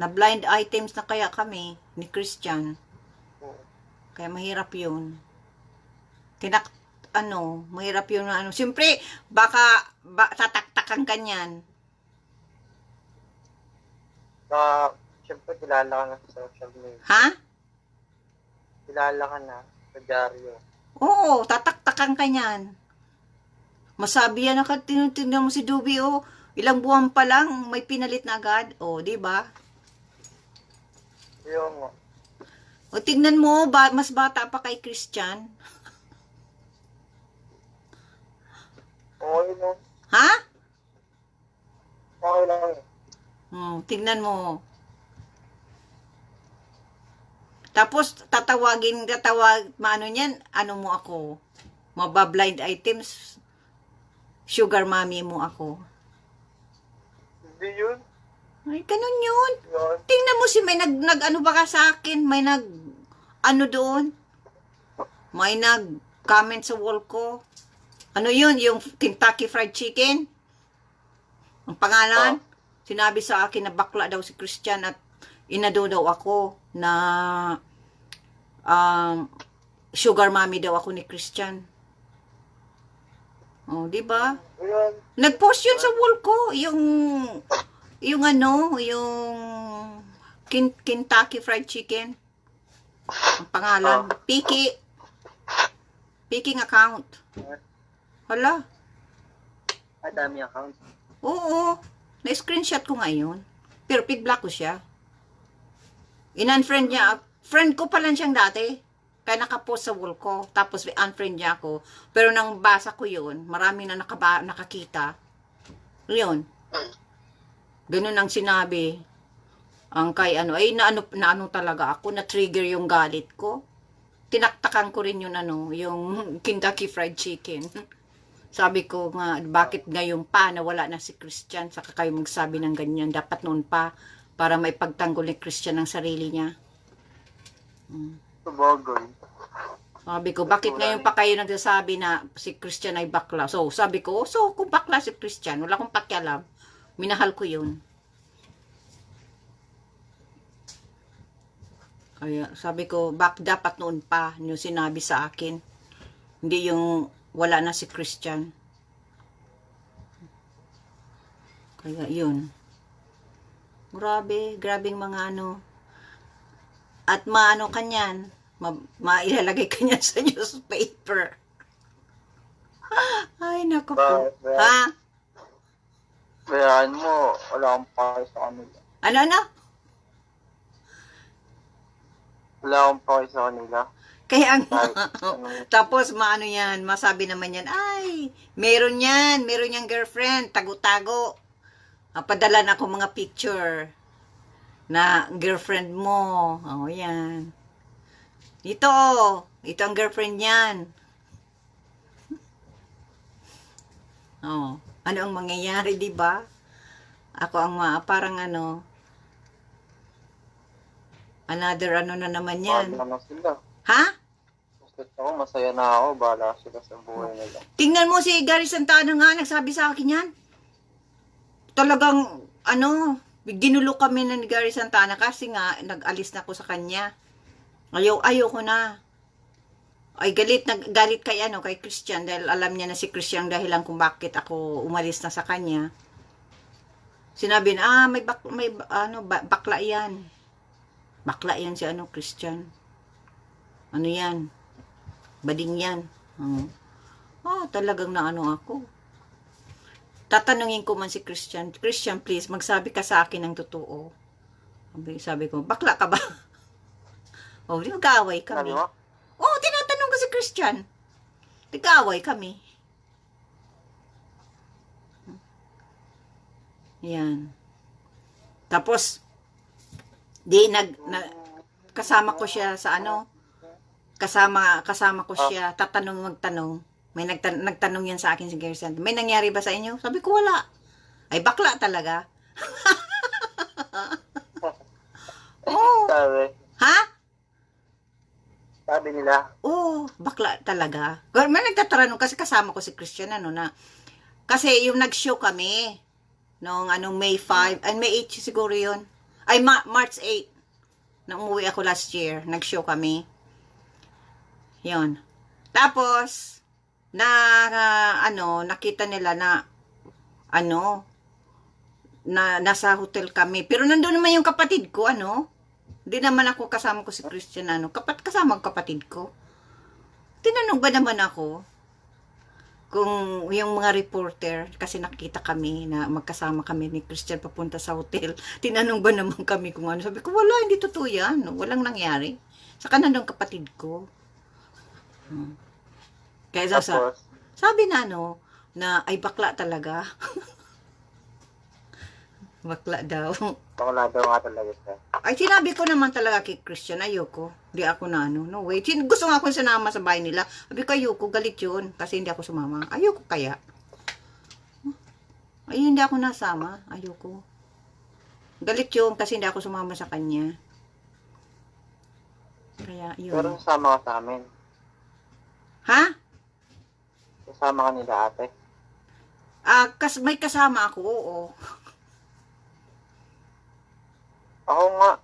Na blind items na kaya kami ni Christian. Kaya mahirap yun. Mahirap yun na ano. Siyempre, baka tataktakan ka niyan. Siyempre, kilala ka na sa social media. Ha? Kilala ka na sa dyaryo. Oo, tataktakan ka niyan. Masabi yan na tinutingnan mo si Dubi, oh. Ilang buwan pa lang, may pinalit na agad. Oh, di ba? Yung nga. O tingnan mo, mas bata pa kay Christian. Okay lang. Ha? Okay lang. Tingnan mo. Tapos, maano niyan, ano mo ako, mabablind items, sugar mommy mo ako. Hindi yun. Ay, ganun yun. Yun. Tingnan mo may nag-ano ba ka sa akin, may ano doon, may nag-comment sa wall ko. Ano yun, yung Kentucky Fried Chicken? Ang pangalan? Sinabi sa akin na bakla daw si Christian at inado daw ako na sugar mommy daw ako ni Christian. Oh, di ba? Yun. Nag-post yun sa wall ko, yung Kentucky Fried Chicken. Ang pangalan, Peking account. Hala. Dami account. Oo. Na-screenshot ko ngayon. Pero pig-block ko siya. In-unfriend niya. Friend ko pa lang siyang dati. Kaya nakapost sa wall ko. Tapos unfriend niya ako. Pero nang basa ko yun, marami na nakakita. Yun. Ganun ang sinabi. Ang kay naano talaga ako. Na-trigger yung galit ko. Tinaktakan ko rin yung Kentucky Fried Chicken. Sabi ko nga, bakit ngayon pa nawala na si Christian? Saka kayo magsabi ng ganyan. Dapat noon pa para maipagtanggol ni Christian ang sarili niya. Sabagay. Sabi ko, bakit ngayon pa kayo nagsasabi na si Christian ay bakla? So, sabi ko, kung bakla si Christian, wala akong pakialam. Minahal ko yun. Kaya sabi ko, dapat noon pa yung sinabi sa akin. Hindi yung wala na si Christian. Kaya yun. Grabing mga ano. At maano kanyan, mailalagay kanyan sa newspaper. Ay, naku po. Bakit? Ha? Bayaan mo, wala akong pake sa kanila. Ano? Wala akong pake sa kanila. Kaya ang Kahit tapos maano yan, masabi naman yan, ay, meron yang girlfriend, tago-tago. Padala na ako mga picture na girlfriend mo. Oh, yan. Ito ang girlfriend yan. Oh, ano ang mangyayari, di ba? Ako ang parang ano, another ano na naman yan. bahala na sila. Ha? Gusto ako, masaya na ako. Bahala sila sa buhay nila. Tingnan mo si Gary Santana nga, nagsabi sa akin yan. Talagang, ano, ginulo kami ni Gary Santana kasi nga, nag-alis na ako sa kanya. Ayoko na. Ay, galit kay kay Christian dahil alam niya na si Christian dahilan kung bakit ako umalis na sa kanya. Sinabi na, bakla yan. Bakla yan si Christian. Ano yan? Bading yan. Talagang ako. Tatanungin ko man si Christian, Christian, please, magsabi ka sa akin ng totoo. Sabi ko, bakla ka ba? Di mag-aaway kami. Sabi mo? Tinatanong ko si Christian. Nag-aaway kami. Yan. Tapos, kasama ko siya sa kasama ko siya, magtanong. May nagtanong yan sa akin si Gary Santana. May nangyari ba sa inyo? Sabi ko, wala. Ay, bakla talaga. Sabi. Ha? Sabi nila. Bakla talaga. May nagtatanong kasi kasama ko si Christian kasi yung nag-show kami noong May 5, May 8 siguro yun. Ay, March 8. Nang umuwi ako last year, nag-show kami. Yun. Tapos, nakita nila na nasa hotel kami. Pero nandun naman yung kapatid ko, Hindi naman ako kasama ko si Christian, kasama ang kapatid ko. Tinanong ba naman ako kung yung mga reporter, kasi nakita kami na magkasama kami ni Christian papunta sa hotel. Tinanong ba naman kami kung ano? Sabi ko, wala, hindi totoo yan. Walang nangyari. Saka nandun kapatid ko. Kaya sabi na na ay bakla talaga. Bakla daw. Bakla daw nga talaga siya. Ay, sinabi ko naman talaga kay Christian, ayoko. Di ako no way. Gusto nga akong sinama sa bahay nila. Sabi ko, ayoko, galit yun. Kasi hindi ako sumama. Ayoko kaya. Ay, hindi ako nasama. Ayoko. Galit yun kasi hindi ako sumama sa kanya. Kaya, yun. Pero sasama ka sa amin. Ha? Sasama ka nila ate. May kasama ako, oo. Ako nga.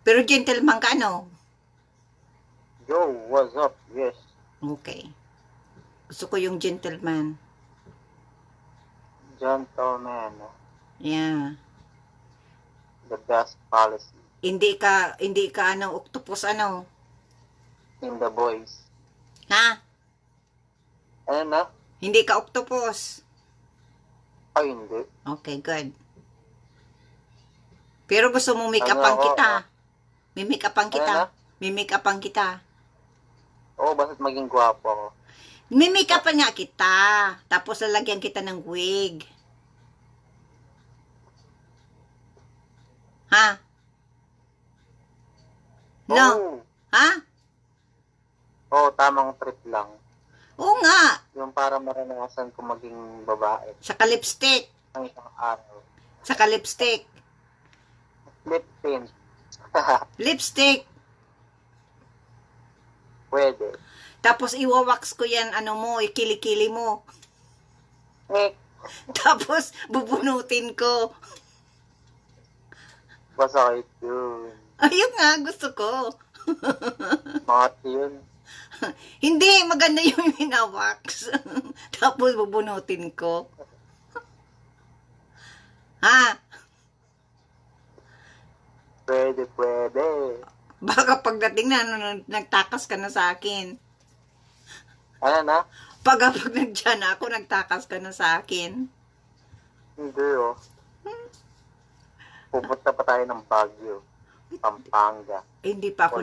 Pero gentleman ka, Yo, what's up? Yes. Okay. Gusto ko yung gentleman. Gentleman. Yeah. The best policy. Hindi ka octopus, In the boys. Ha? Ano na? Hindi ka octopus. Ay, hindi. Okay, good. Pero gusto mong make-upan Ano ako, kita. May make-upan Ano kita. na? May make-upan kita. Oo, basta't maging gwapo ako. May make-upan nga kita. Tapos lalagyan kita ng wig. Ha? No? Oo. Ha? Oo, tamang trip lang. Oo nga. Yung para maranasan ko maging babae. Saka lipstick. Ang isang araw. Saka lipstick. Lip tint. Lipstick. Pwede. Tapos iwawax ko yan, ikili-kili mo. Nick, Tapos bubunutin ko. masakit yun. Ayun nga, gusto ko. Mga yun. Hindi, maganda yung minawax. Tapos bubunutin ko. Ha? Pwede. Baka pagdating na, nagtakas ka na sa akin. Ano na? Pag nagdyan na ako, nagtakas ka na sa akin. Hindi oh. Pupunta pa tayo ng Baguio. Pampanga. Eh, hindi pa ako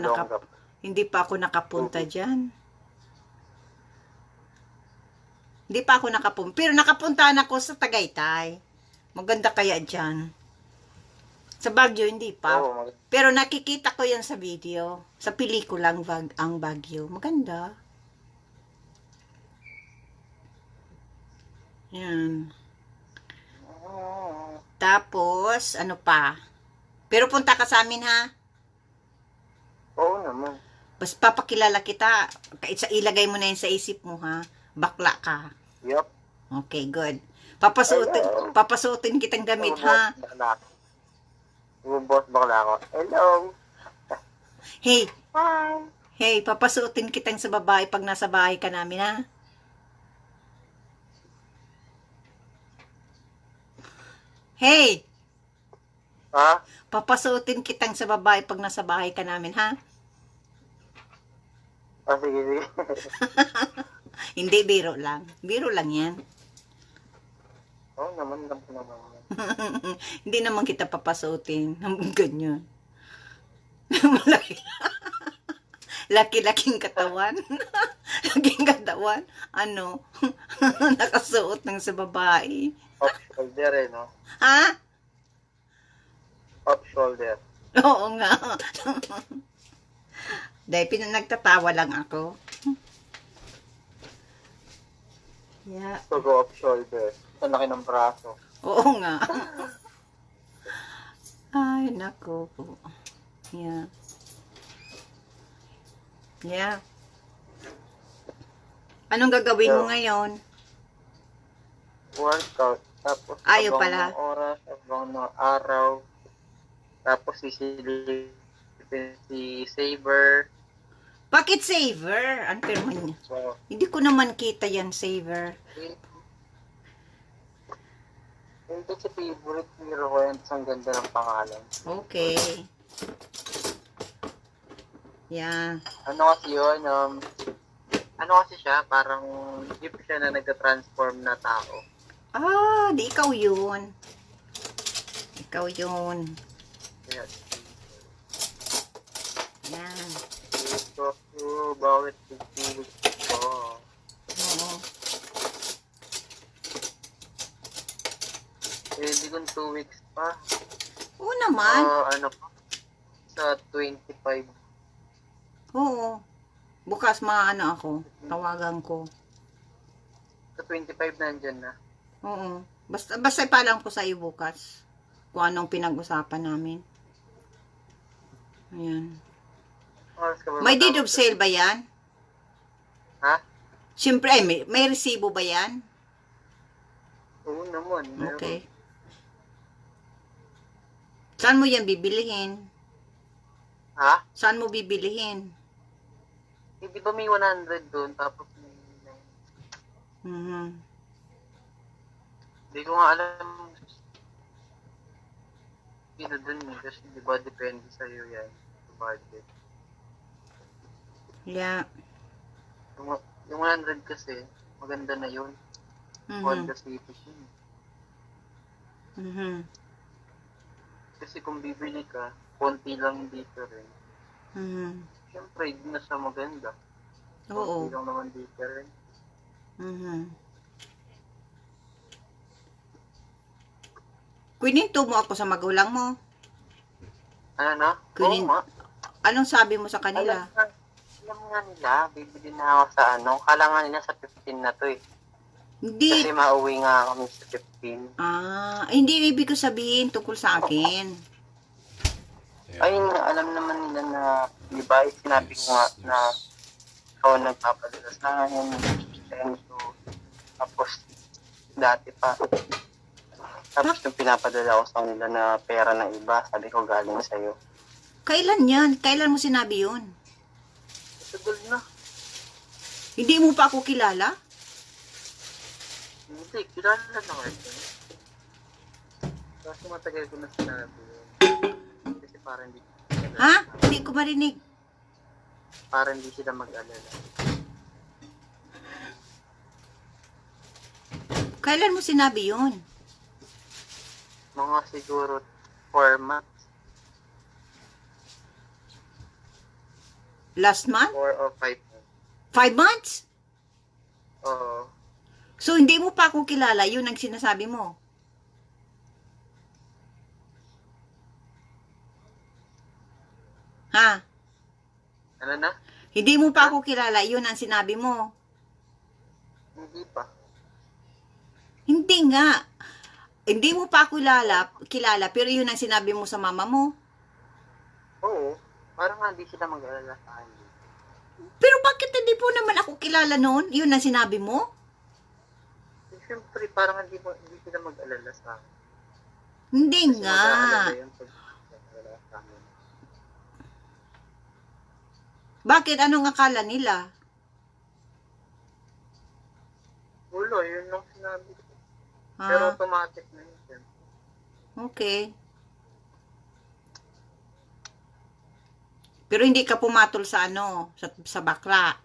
nakapunta dyan. Hindi pa ako nakapunta. Pero nakapuntahan ako sa Tagaytay. Maganda kaya dyan. Sa Baguio, hindi pa. Oo, Pero nakikita ko yan sa video. Sa pelikulang ang Baguio. Maganda. Yan. Tapos, ano pa? Pero punta ka sa amin, ha? Oo naman. Basta papakilala kita. Ilagay mo na yun sa isip mo, ha? Bakla ka. Yup. Okay, good. Papasuotin kitang damit, ha? Boss bakla ako. Hello. Hey, Hi. hey, papasuotin kitang sa babae pag nasa bahay ka namin, ha? Hey, Ha? papasuotin kitang sa babae pag nasa bahay ka namin, ha? Ah, sige. Hindi, biro lang. Biro lang yan. Oo naman. Hindi naman kita papasuotin. Ganyan. Malaki. Laki-laking katawan. Laking katawan. Ano? Nakasuot ng sa babae. Off shoulder no? Ha? Off shoulder. Oo nga. Dahil nagtatawa lang ako. Yeah. So go off shoulder. Sa laki ng braso. Oo nga. Ay, nako po. Yeah. Yeah. Anong gagawin mo ngayon? Workout. Tapos Ayaw abang pala. ng oras, abang ng araw. Tapos sisilipin si Saber. Bakit saver? Ang termo niya. So, Hindi ko naman kita yan, saver. hindi sa favorite hero ko yan. Ang ganda ng pangalan. Okay. Yeah. Ano kasi yun? Ano kasi siya? Parang jeep siya na nagka-transform na tao. Ah, di ikaw yun. Ikaw yun. Kaya, Yan. ito, bawat tigil ko. Oo. Pwede kong 2 weeks pa. Oo naman. Ano pa? Sa 25. Oo. Bukas maano ako. Tawagan ko. Sa 25 nandyan na. Oo. Basta paalam ko sa iyo bukas. Kung anong pinag-usapan namin. Ayan. Oras ka ba May deed of matapos? sale ba yan? Ha? Siyempre, may resibo ba yan? Oo naman. meron. Okay. Saan mo yan bibilihin? Ha? Saan mo bibilihin? Hindi ba may 100 doon? Tapos may... Mhm. Hindi ko nga alam. Sino doon eh. Kasi di ba depende sa'yo yan. Sa budget. Yeah. Yung 100 kasi, maganda na yun. Mhm. Honda City yun. Mhm. Kasi kung bibili ka, konti lang dito rin. Mhm. Siyempre, hindi na siya maganda. Oo. Konti lang naman dito rin. Mhm. Kuninto mo ako sa magulang mo. Ano na? Kunin- Oo nga. Anong sabi mo sa kanila? Alam nga nila, bibili na ako sa ano. Kala nga nila sa 15 na to eh. Hindi. Kasi mauwi nga kami sa 15. Hindi ibig ko sabihin tungkol sa akin. Ay, alam naman nila na, di ba, sinabi ko nga na ikaw nagpapadala sa akin. So, tapos, dati pa. Tapos yung pinapadala ko sa nila na pera ng iba, sabi ko galing sa'yo. Kailan yan? Kailan mo sinabi yun? Tagal na. Hindi mo pa ako kilala? Hindi, kilala na kasi. Kasi matagal ko na sinabi yun. Kasi parang hindi Ha? Hindi ko marinig. parang hindi sila mag-alala. Kailan mo sinabi yun? Mga siguro 4 months, Last month? 4 or 5 months. 5 months? Oo. So, hindi mo pa ako kilala, yun ang sinasabi mo. Ha? Ano na? Hindi mo pa ako kilala, yun ang sinabi mo. Hindi pa. Hindi nga. Hindi mo pa ako kilala, pero yun ang sinabi mo sa mama mo. Oo. Parang nga hindi sila mag-alala sa akin. Pero bakit hindi po naman ako kilala noon? Yun ang sinabi mo? Siyempre, parang hindi sila mag-alala sa akin. Hindi Kasi nga. mag-aalala yun pag mag-alala sa akin. Bakit? Anong akala nila? Ulo, yun lang sinabi ko. Pero Ah, automatic na yun. Siyempre. okay. Pero hindi ka pumatol sa sa bakla.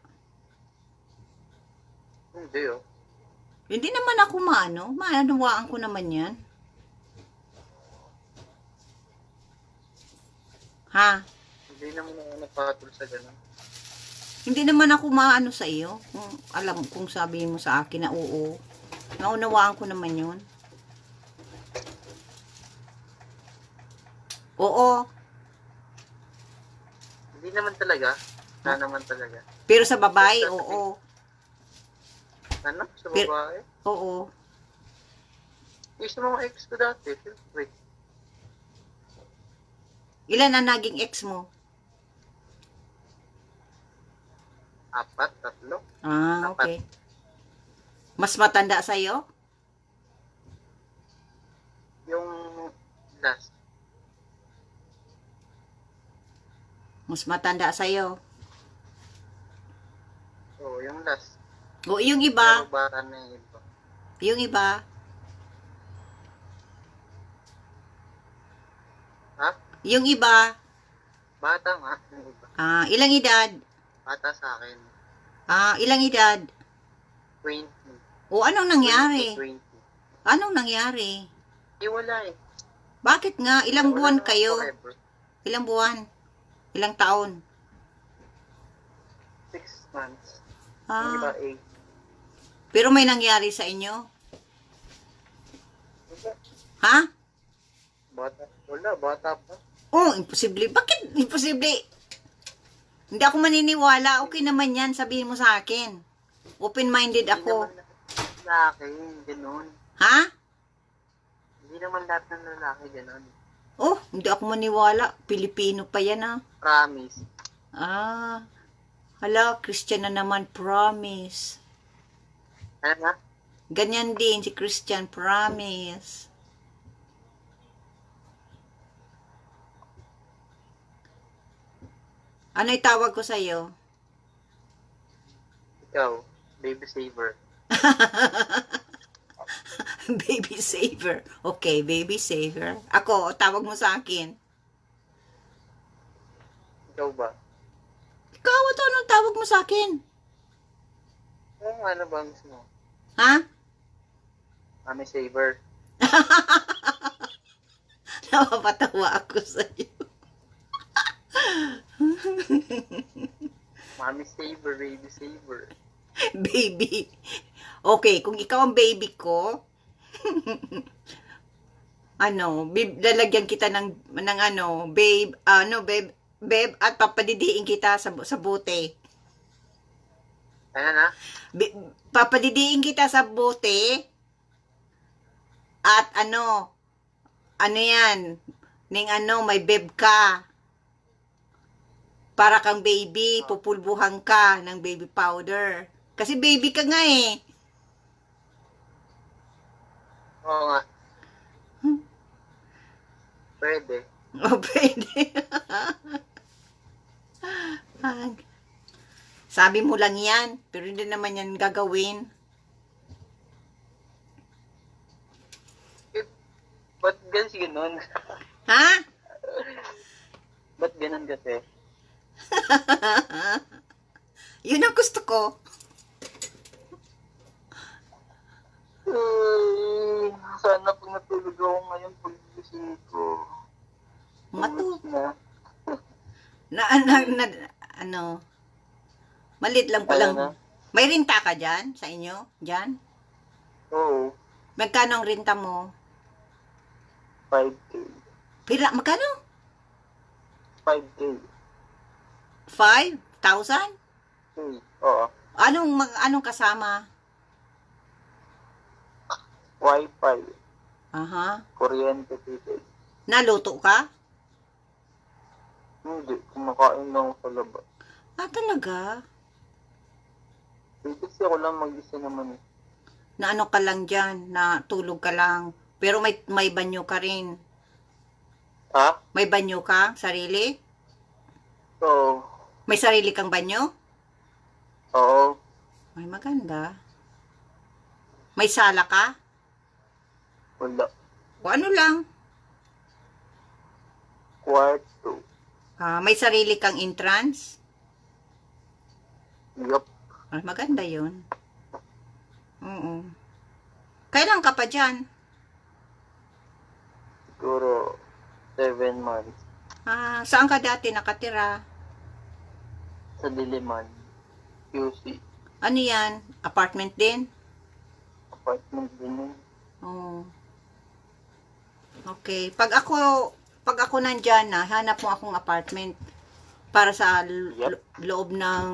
Hindi oh. Hindi naman ako maanawaan ko naman yan. Ha? Hindi naman ako napatol sa ganun. Hindi naman ako maano sa iyo. Kung sabihin mo sa akin na oo. Naunawaan ko naman yun. Oo. Hindi naman talaga. Wala naman talaga. Pero sa babae, oo. Ano? Sa Pero- babae? Oo. Yung sa mga ex ko dati. Wait. Ilan ang naging ex mo? 4, 3. Ah, okay. Mas matanda sa'yo? Yung last. Mas matanda sa'yo. Oo, yung last. O, yung iba? Pero bata na yung iba. Yung iba? Ha? Yung iba? Bata nga. Yung iba. Ah, ilang edad? Bata sa akin. Ah, ilang edad? 20. O, anong nangyari? 20. Anong nangyari? Wala eh. Bakit nga? Ilang Wala buwan naman kayo? forever. Ilang buwan? Ilang taon? 6 months. Yung iba Ah, 8. pero may nangyari sa inyo? Ha? Bata. Wala, bata pa. Oh, imposible. Bakit imposible? Hindi ako maniniwala. Okay naman yan. Sabihin mo sa akin. Open-minded Hindi ako. naman lalaki, ganun. Ha? Hindi naman lahat ng lalaki ganun. Oh, hindi ako maniwala. Pilipino pa yan ah. Promise. Ah. Hala, Christian na naman. Promise. Ano na? Ganyan din si Christian. Promise. Ano itawag ko sa'yo? Ikaw, baby saver. Baby saver. Okay, baby saver. Ako, tawag mo sa akin. Ikaw ba? Ikaw, anong tawag mo sa akin? Ano ba gusto mo? Ha? Mami saver. Napapatawa ako sa'yo. Mami saver, baby saver. Baby. Okay, kung ikaw ang baby ko, lalagyan kita ng babe, at papadidiin kita sa bote. Ano na? Papadidiin kita sa bote, at ano yan, may babe ka. Para kang baby, pupulbuhan ka ng baby powder. Kasi baby ka nga eh. Oo nga. Pwede. O, pwede. Sabi Sabi mo lang yan, pero hindi naman yan gagawin. Ba't kasi ganun? Ha? Ba't ganun kasi? Yun ang gusto ko. Sana pag natulog ako ngayon, pag-gising ko. Matulog. Na. Ano, malit lang Ano palang. na? May rinta ka dyan? Sa inyo? Dyan? Oo. Magkano ang rinta mo? 5K. Pila, magkano? 5K. 5,000? Oo. Anong kasama? Wi-Fi. Aha. Kuryente, ticket. Naluto ka? Hindi. Kumakain lang ako sa labas. Ah, talaga? Kasi ako lang mag-isa naman. Na ano ka lang dyan? Na tulog ka lang? Pero may banyo ka rin? Ha? May banyo ka? Sarili? Oo. May sarili kang banyo? Oo. Ay, maganda. May sala ka? Wala. O ano lang? Kwarto. May sarili kang entrance? Yup. Ay, maganda yun. Oo. Kailan ka pa dyan? Siguro 7 months. Saan ka dati nakatira? Sa Diliman. QC. Ano yan? Apartment din? Apartment din yun. Oo. Okay. Pag ako nandyan na, hanap mo akong apartment para sa loob ng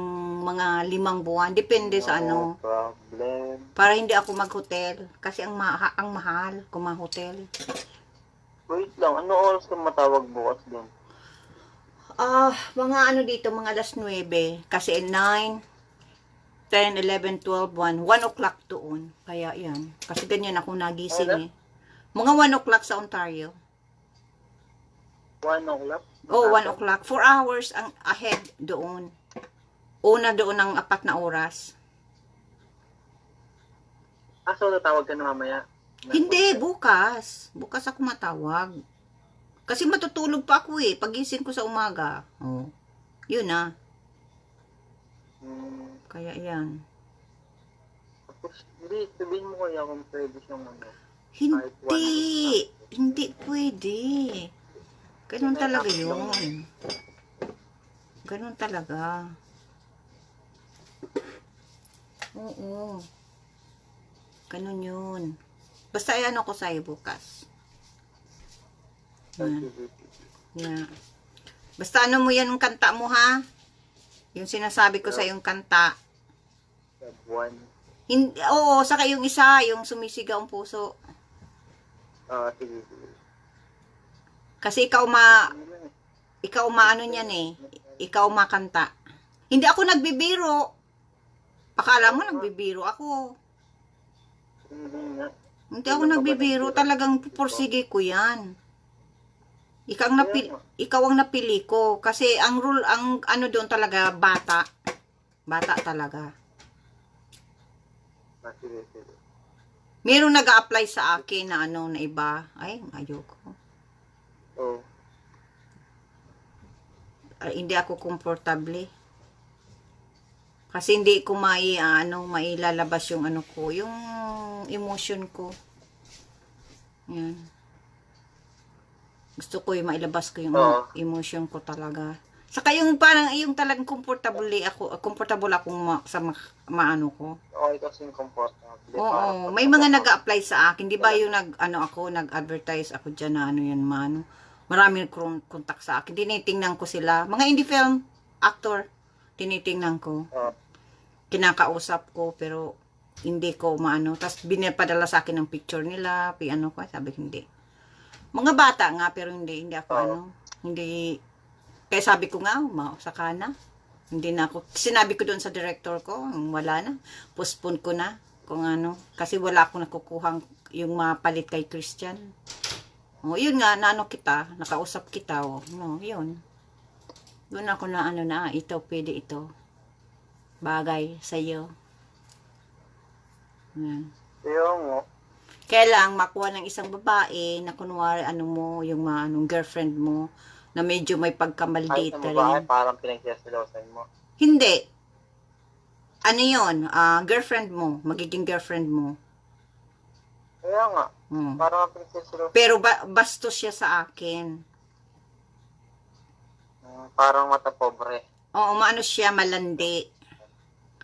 mga 5 buwan. Depende sa ano. No problem. Para hindi ako mag-hotel. Kasi ang mahal kung ma-hotel. Wait lang. Ano oras ka matawag bukas din? Mga ano dito, mga alas 9. Kasi 9, 10, 11, 12, 1. 1 o'clock doon. Kaya yan. Kasi ganyan ako nagising eh. Mga 1 o'clock sa Ontario. 1 o'clock? Oh, 1 o'clock. 4 hours ang ahead doon. Una doon ng 4 na oras. So tatawag ka na mamaya? Hindi, bukas. Bukas ako matawag. Kasi matutulog pa ako eh. Pagising ko sa umaga. Oh. Yun na. Kaya yan. Tapos, hindi, sabihin mo kaya kung pwede siyang ano. Hindi. Hindi pwede. Ganun talaga yun. Ganun talaga. Oo. Ganun yun. Basta ay ano ko sa'yo bukas. Yan. Yeah. Basta ano mo yan yung kanta mo ha? Yung sinasabi ko sa yung kanta. Oo, saka yung isa, yung sumisigaw ang puso. Sige. Kasi ikaw maano niyan eh. Ikaw makanta. Hindi ako nagbibiro. Akala mo nagbibiro ako. Hindi ako nagbibiro. Talagang pupursige ko yan. Ikaw ang napili ko. Kasi ang rule, ang ano doon talaga, bata. Bata talaga. Merong nag-a-apply sa akin na ano, na iba. Ay, ayoko. Oh. Hindi ako komportable. Kasi hindi ko mailalabas yung ano ko, yung emotion ko. Yan. Gusto ko yung mailabas ko yung emotion ko talaga. Saka yung parang yung talagang komportable akong maano ko. Okay kasi yung comfortable. Oo, may mga nag-a-apply sa akin. Di ba yung nag-advertise ako dyan na ano yan mano. Maraming contact sa akin. Tinitingnan ko sila. Mga indie film actor. Tinitingnan ko. Kinakausap ko pero hindi ko maano. Tapos binapadala sa akin ng picture nila. Ano ko, sabi hindi. Mga bata nga pero hindi ako hindi. Kaya sabi ko nga, saka na. Hindi na ako. Sinabi ko doon sa director ko, wala na. Postpone ko na. Kung ano. Kasi wala akong nakukuhang yung mapalit kay Christian. O, yun nga, nakausap kita. O, no, yun. Doon ako na ito, pwede ito. bagay sa'yo. Yan. Kaya nga. Kaya lang, makuha ng isang babae na kunwari, yung anong girlfriend mo, na medyo may Kahit pagkamaldita sa babae, rin. parang pinagsiasilosan mo. Hindi. Ano yun? Girlfriend mo. Magiging girlfriend mo. Kaya nga. Hmm. Parang pinagsiasilosan. Pero bastos siya sa akin. Parang mata pobre. Oo, maano siya, malandi.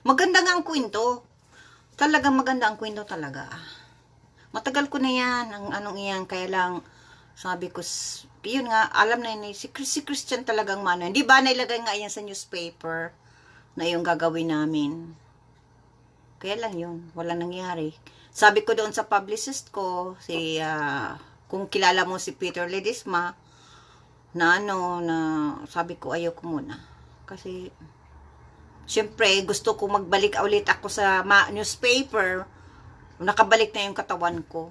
Maganda nga ang kwento. Talagang maganda ang kwento talaga. Matagal ko na yan, ang anong iyan. Kaya lang, sabi ko, yun nga, alam na yun, si Christian talagang mano. Hindi ba nailagay nga yan sa newspaper na yung gagawin namin? Kaya lang yun, walang nangyari. Sabi ko doon sa publicist ko, kung kilala mo si Peter Ledesma, na sabi ko ayoko muna. Kasi, syempre, gusto ko magbalik ulit ako sa newspaper, nakabalik na yung katawan ko.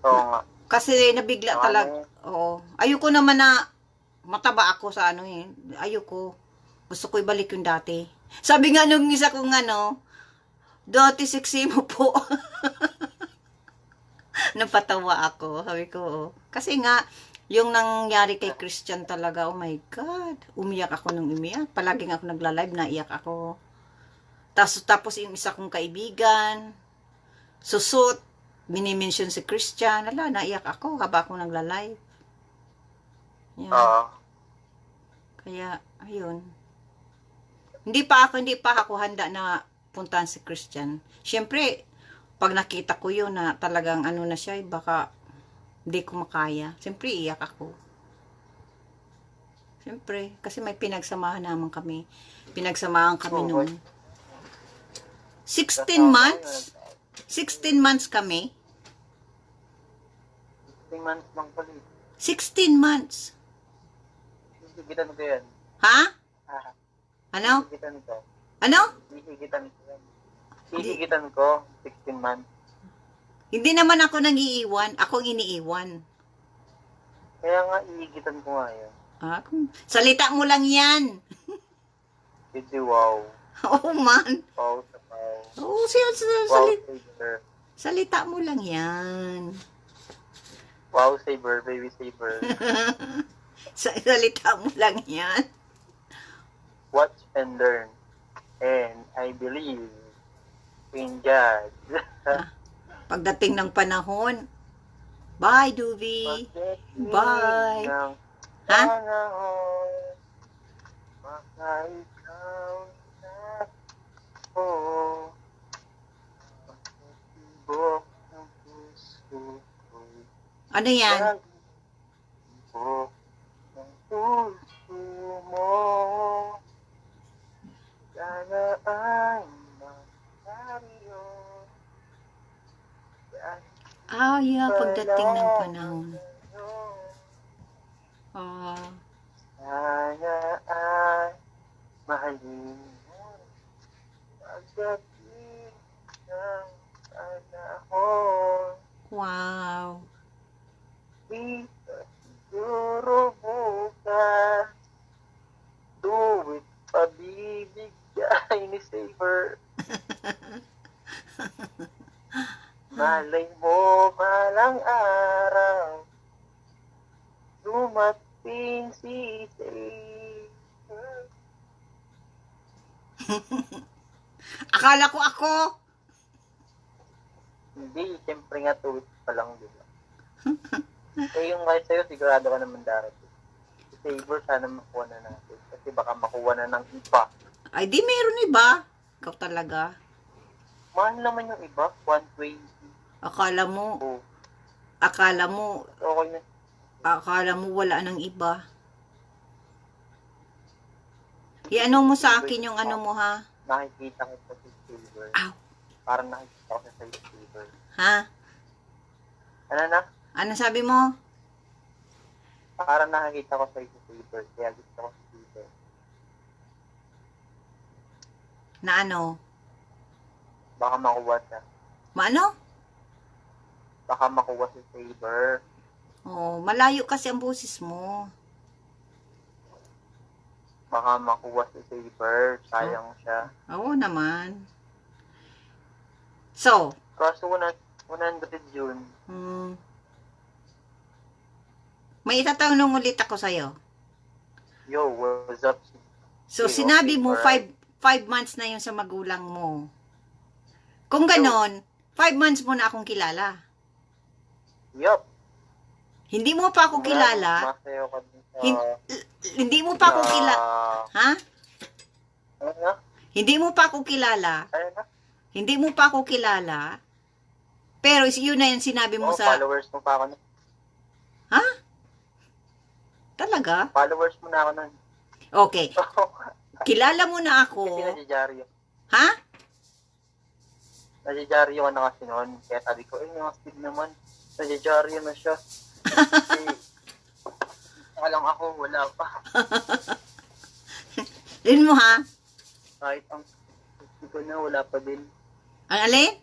Oo nga. Kasi nabigla talaga. Oo. Ayoko naman na mataba ako sa ayoko. Gusto ko ibalik yung dati. Sabi nga nung isa kong dati sexy mo po. Napatawa ako. Sabi ko, Kasi nga, yung nangyari kay Christian talaga, oh my God. Umiyak ako nung umiyak. Palaging ako nagla-live, naiyak ako. Tapos yung isa kong kaibigan, susot, minimension si Christian, naiyak ako habang ako nagla-live. Yan. Kaya, ayun. Hindi pa ako handa na puntahan si Christian. Siyempre, pag nakita ko yun na talagang na siya, baka hindi ko makaya. Siyempre, iyak ako. Siyempre, kasi may pinagsamahan naman kami. Pinagsamahan kami noon. 16 months? 16 months kami. 16 months lang pala. 16 months. Hihigitan ko yan. Ha? Ano? Hihigitan ko. Ano? Hihigitan ko yan. Hihigitan ko, 16 months. Hindi naman ako nang-iiwan. Ako ang iniiwan. Kaya nga, hihigitan ko nga yan. Salita mo lang yan. Hindi, wow. Oo man. Wow sa wow. Oo, Wow saver. salita mo lang yan. Wow saver, baby saver. Salita mo lang yan. Watch and learn. And I believe in God. Pagdating ng panahon, bye, Duvi. Bye. Ha? Baka ikaw na ako. Matutibok ng puso ko. Ano yan? Matutibok ng puso mo. Sana ay mangyari yun. Yeah, pagdating ng panahon. Sana ay mahalin mo. Pagdating ng panahon. Wow. Di siguro bukas. Tuwit pabibigay ni Saber. Malay mo malang araw. Dumating si Saber. Akala ko ako. Hindi, siyempre nga tuwit pa lang, diba? Eh, yung kahit sa'yo, sigurado ka naman darating. Si Saber, sana makuha na natin. Kasi baka makuha na ng iba. Ay, di meron iba. Ikaw talaga. Mahal naman yung iba, 120. Akala mo, Oh, okay na. akala mo wala nang iba. I-ano mo sa akin yung ano mo, ha? Nakikita ko sa Saber. Ow. Parang nakikita ko sa Saber. Ha? Ano na? Ano sabi mo? Parang nakikita ko sa Saber. Kaya gusto ko sa Saber. Na ano? Baka makuha siya. Maano? Baka makuha si Saber. Oh, malayo kasi ang boses mo. baka makuha si Saber. Sayang siya. Oo naman. So, Kaso 100 yun. may itatanong ulit ako sa'yo. Yo, what's up? So, Okay, sinabi okay, mo, alright. 5 months na yun sa magulang mo. Kung ganon, 5 months mo na akong kilala. Yup. Hindi mo pa ako kilala. Masayo ka din sa... Hindi mo pa ako kilala. Ha? Ano na? Hindi mo pa ako kilala. Ano na? Hindi mo pa ako kilala. Pero yun na yung sinabi mo sa... Followers mo pa ako nun. Ha? Talaga? Followers mo na ako nun. Okay. Kilala mo na Kasi ako. nadidyaryo. Ha? Nadidyaryo ka na kasi noon. Kaya sabi ko, yung Steve naman, nadidyaryo na siya. Kasi, lang ako, wala pa. Rin mo ha? Kahit ang sexy ko na, wala pa din. Ang alin?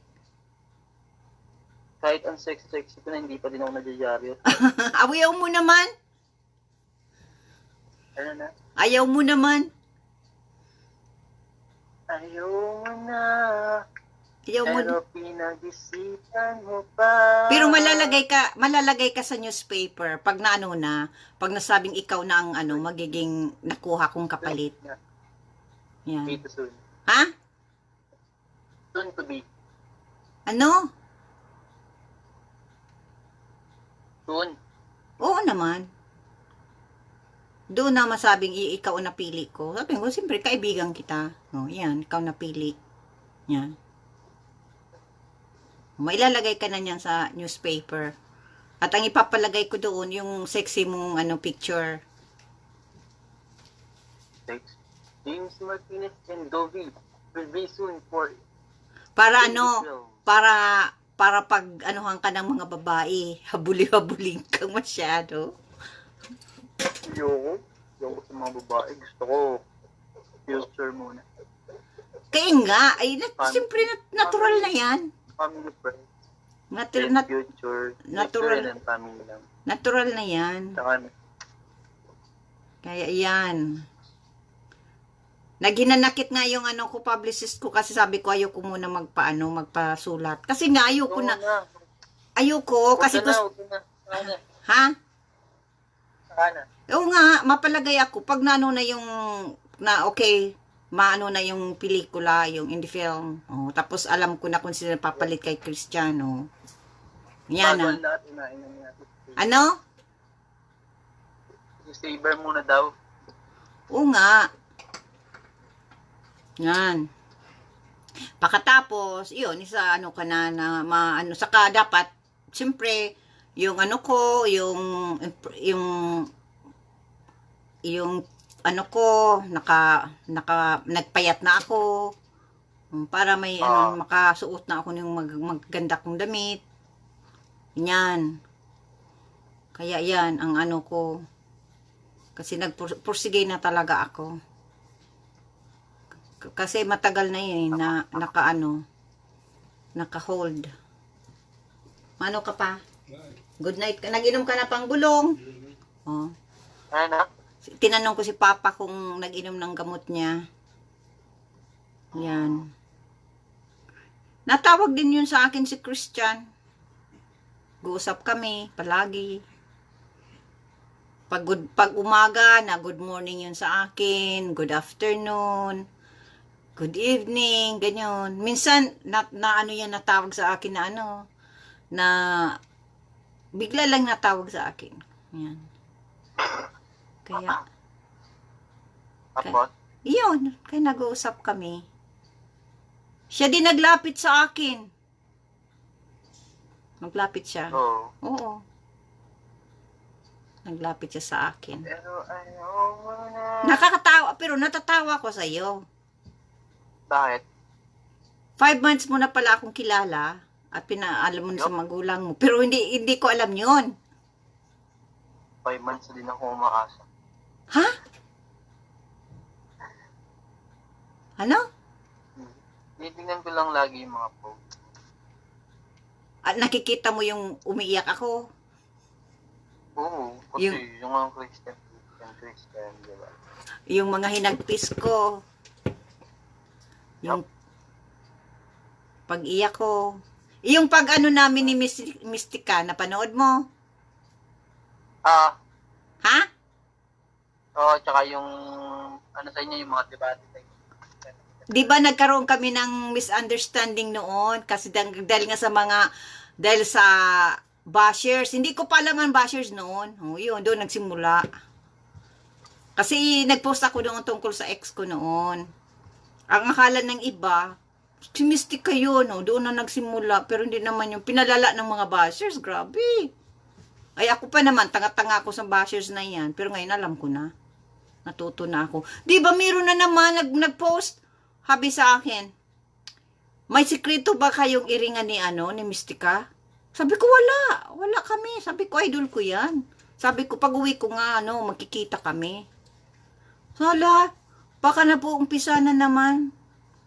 Kahit ang sexy ko na, hindi pa din ako nadidyaryo. Ayaw mo naman. Ano na? Ayaw mo naman. Ayaw mo na. Ayaw mo. Pero pinag-isipan mo pa. Pero malalagay ka sa newspaper pag naano na, pag nasabing ikaw na ang ano, magiging nakuha kong kapalit. Yan. Be too soon. Ha? Soon to be. Ano? Soon. Oo naman. Doon na masabing ikaw ang napili ko. Sabi ko, siyempre, kaibigan kita. O, yan, ikaw napili. Yan. Mailalagay ka na niyan sa newspaper. At ang ipapalagay ko doon, yung sexy mong picture. Thanks. James Martinez and Dovi will be soon for Para para pag anuhan ka ng mga babae, habuli-habuling kang masyado. Ayoko sa mga babae. Gusto ko future muna. Kaya nga, ay, siyempre, natural na yan. Family first. Future. Natural. Future and family lang. Natural na yan. Saka, Kaya yan. Naginanakit nga yung ko, publicist ko, kasi sabi ko ayoko muna magpasulat. Kasi nga ayoko na. Ayoko, kasi Huwag na. ha? Saka na. Oo nga, mapalagay ako. Pag naano na yung, okay, maano na yung pelikula, yung indie film. Oh, tapos alam ko na kung sino papalit kay Cristiano. Yan Bago ah. ang lahat, unahin na natin. Ano? Yung saver muna daw. Oo nga. Yan. Pagkatapos, yun, isa ka na saka dapat, siyempre, yung ko, yung nagpayat na ako, para may, makasuot na ako ng maganda kong damit. Yan. Kaya yan, ang ko, kasi nagpursige na talaga ako. Kasi matagal na yun, naka-hold. Ano ka pa? Good night. Nag-inom ka na pang bulong? Oh. Ano? Tinanong ko si Papa kung nag-inom ng gamot niya. Yan. Natawag din yun sa akin si Christian. Guusap kami, palagi. Pag umaga, na good morning yun sa akin, good afternoon, good evening, ganyan. Minsan, natawag sa akin na bigla lang natawag sa akin. Yan. Kaya, Tapos? yun, kaya nag-uusap kami. Siya din naglapit sa akin. Naglapit siya. Oo. Oo. Naglapit siya sa akin. Pero ayaw mo na. Nakakatawa, pero natatawa ko sa iyo. Bakit? 5 months mo na pala akong kilala at pinaalam mo sa magulang mo. Pero hindi ko alam yun. 5 months din ako umaasa. Ha? Ano? Titingnan ko lang lagi yung mga posts. At nakikita mo yung umiiyak ako. Oo, kasi yung mga Christian. yung Christian, di ba? Yung mga hinagpis ko. Yung pag-iyak ko. Yung pag ano namin ni Mystica, napanood mo? Ah, Ha? oo, tsaka yung, ano sa inyo, yung mga debate sa inyo. Di ba nagkaroon kami ng misunderstanding noon? Kasi dahil nga sa dahil sa bashers. Hindi ko pa alam ang bashers noon. Oh, yun, doon nagsimula. Kasi nagpost ako doon tungkol sa ex ko noon. Ang akala ng iba, si Mystica yun, oh, doon na nagsimula. Pero hindi naman yung pinalala ng mga bashers. Grabe. Ay ako pa naman, tanga-tanga ako sa bashers na yan. Pero ngayon alam ko na. Natuto na ako. Di ba meron na naman nag-post? Habi sa akin, may sikreto ba kayong iringan ni ni Mystica? Sabi ko, wala. Wala kami. Sabi ko, idol ko yan. Sabi ko, pag-uwi ko nga, magkikita kami. Hala, baka na po umpisa na naman.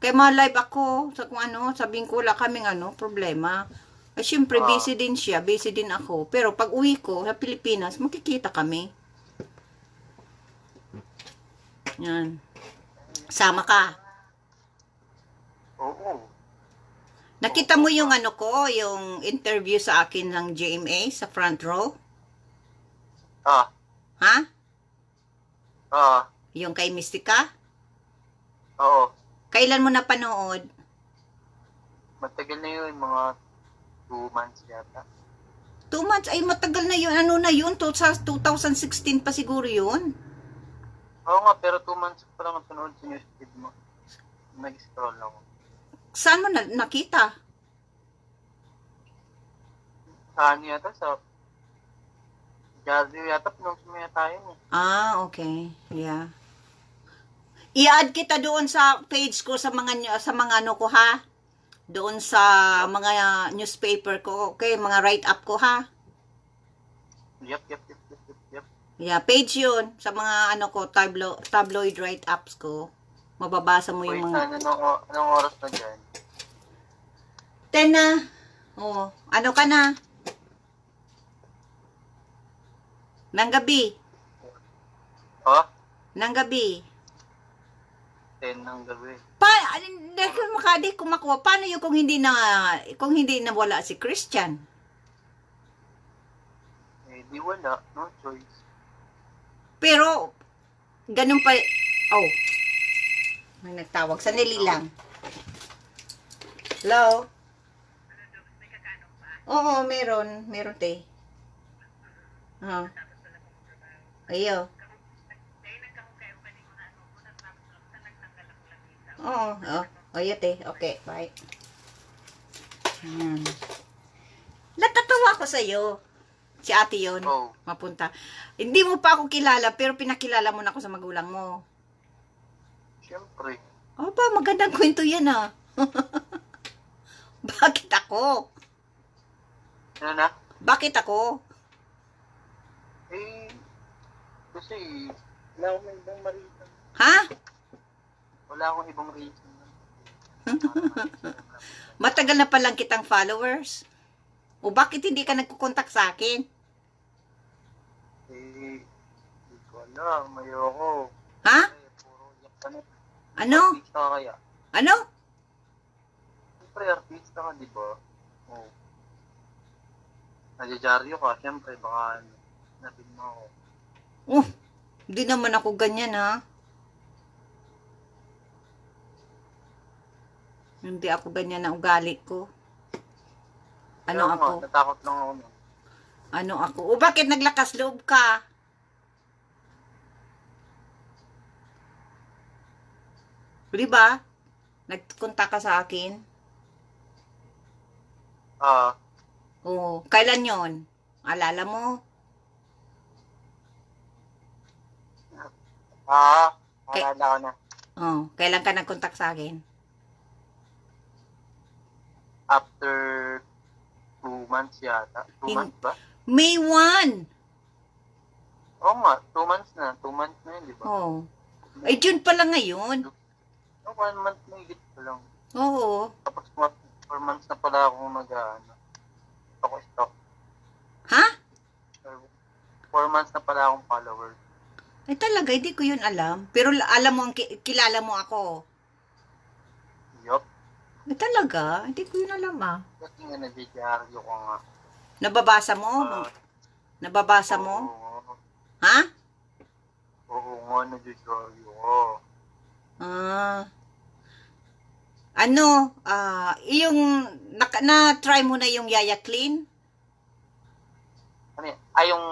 Kaya ma-live ako sa kung sabihin ko, wala kaming problema. Ay, syempre, busy din siya, busy din ako. Pero pag uwi ko sa Pilipinas, makikita kami. Yan. Sama ka. Oo. Nakita mo yung yung interview sa akin ng GMA sa front row? Ah, Ha? ah, Yung kay Mystica? oo. Kailan mo napanood? Matagal na yun, mga 2 months yata. 2 months? Ay, matagal na yun. Ano na yun? Sa 2016 pa siguro yun. Oo nga, pero 2 months pa lang napanood sa newsfeed mo. Nag-scroll ako. Saan mo nakita? Sa ano yata, sa Jardio yata, pinong tayo eh. Ah, okay. Yeah. I-add kita doon sa page ko sa mga ko ha. Doon sa mga newspaper ko, okay, mga write-up ko ha. Yep. Yeah, page 'yun sa mga ko tabloid write-ups ko. Mababasa mo yung Wait, mga anong oras na dyan? 10 na. Oh, ano ka na? Nang gabi. Ha? Nang gabi. 10 ng gabi. Dahil makadi kumakuha. Paano yung kung hindi na wala si Christian? Eh, di wala. No choice. Pero, ganun pa, oh, may nagtawag. Sanili lang. Hello? Oo, meron. Meron, te. Ayo. Oo, ayo, te. Okay, bye. Natatawa ko sa'yo. Si ate yun. Oh. Mapunta. Hindi mo pa ako kilala, pero pinakilala mo na ako sa magulang mo. Siyempre. Opa, magandang kwento yan ah. Bakit ako? Ano na? Bakit ako? Eh, kasi wala akong ibang reason. Ha? Wala akong ibang reason. Matagal na palang kitang followers? O bakit hindi ka nagkukontak sa akin? Eh, hindi ko alam. Ayoko. Ha? Eh, puro yak na. Ano? Artista ka kaya? Ano? Siyempre, artista ka, di ba? Oo. Nadyadyaryo ka, siyempre, baka natin mo ako. Hindi naman ako ganyan ha. Hindi ako ganyan na ugali ko. Ano Kaya ako? nga, natakot lang ako nun. Ano ako? O bakit naglakas loob ka? Di ba? Nagkunta ka sa akin? Ah, Oo. Kailan yon? Alala mo? naalala ko na. Oh, kailan ka nagkontak sa akin? After 2 months yata. 2 months ba? May 1. Oo nga, 2 months na. 2 months na yun, di ba? Oh. Ay, June pala ngayon. 1 month na higit pa lang. Oo. Tapos 4 months na pala akong stock. Ha? 4 months na pala akong follower. Ay talaga, hindi ko yun alam. Pero alam mo, kilala mo ako. Yup. Ay talaga, hindi ko yun alam ah. Kasi nga nag-diaryo ko nga. Nababasa mo? Ah, Nababasa mo? oo, Ha? oo nga, nag-diaryo ko. Ah. Ano, yung, na-try mo na yung Yaya Clean? Ano yan? Ay, yung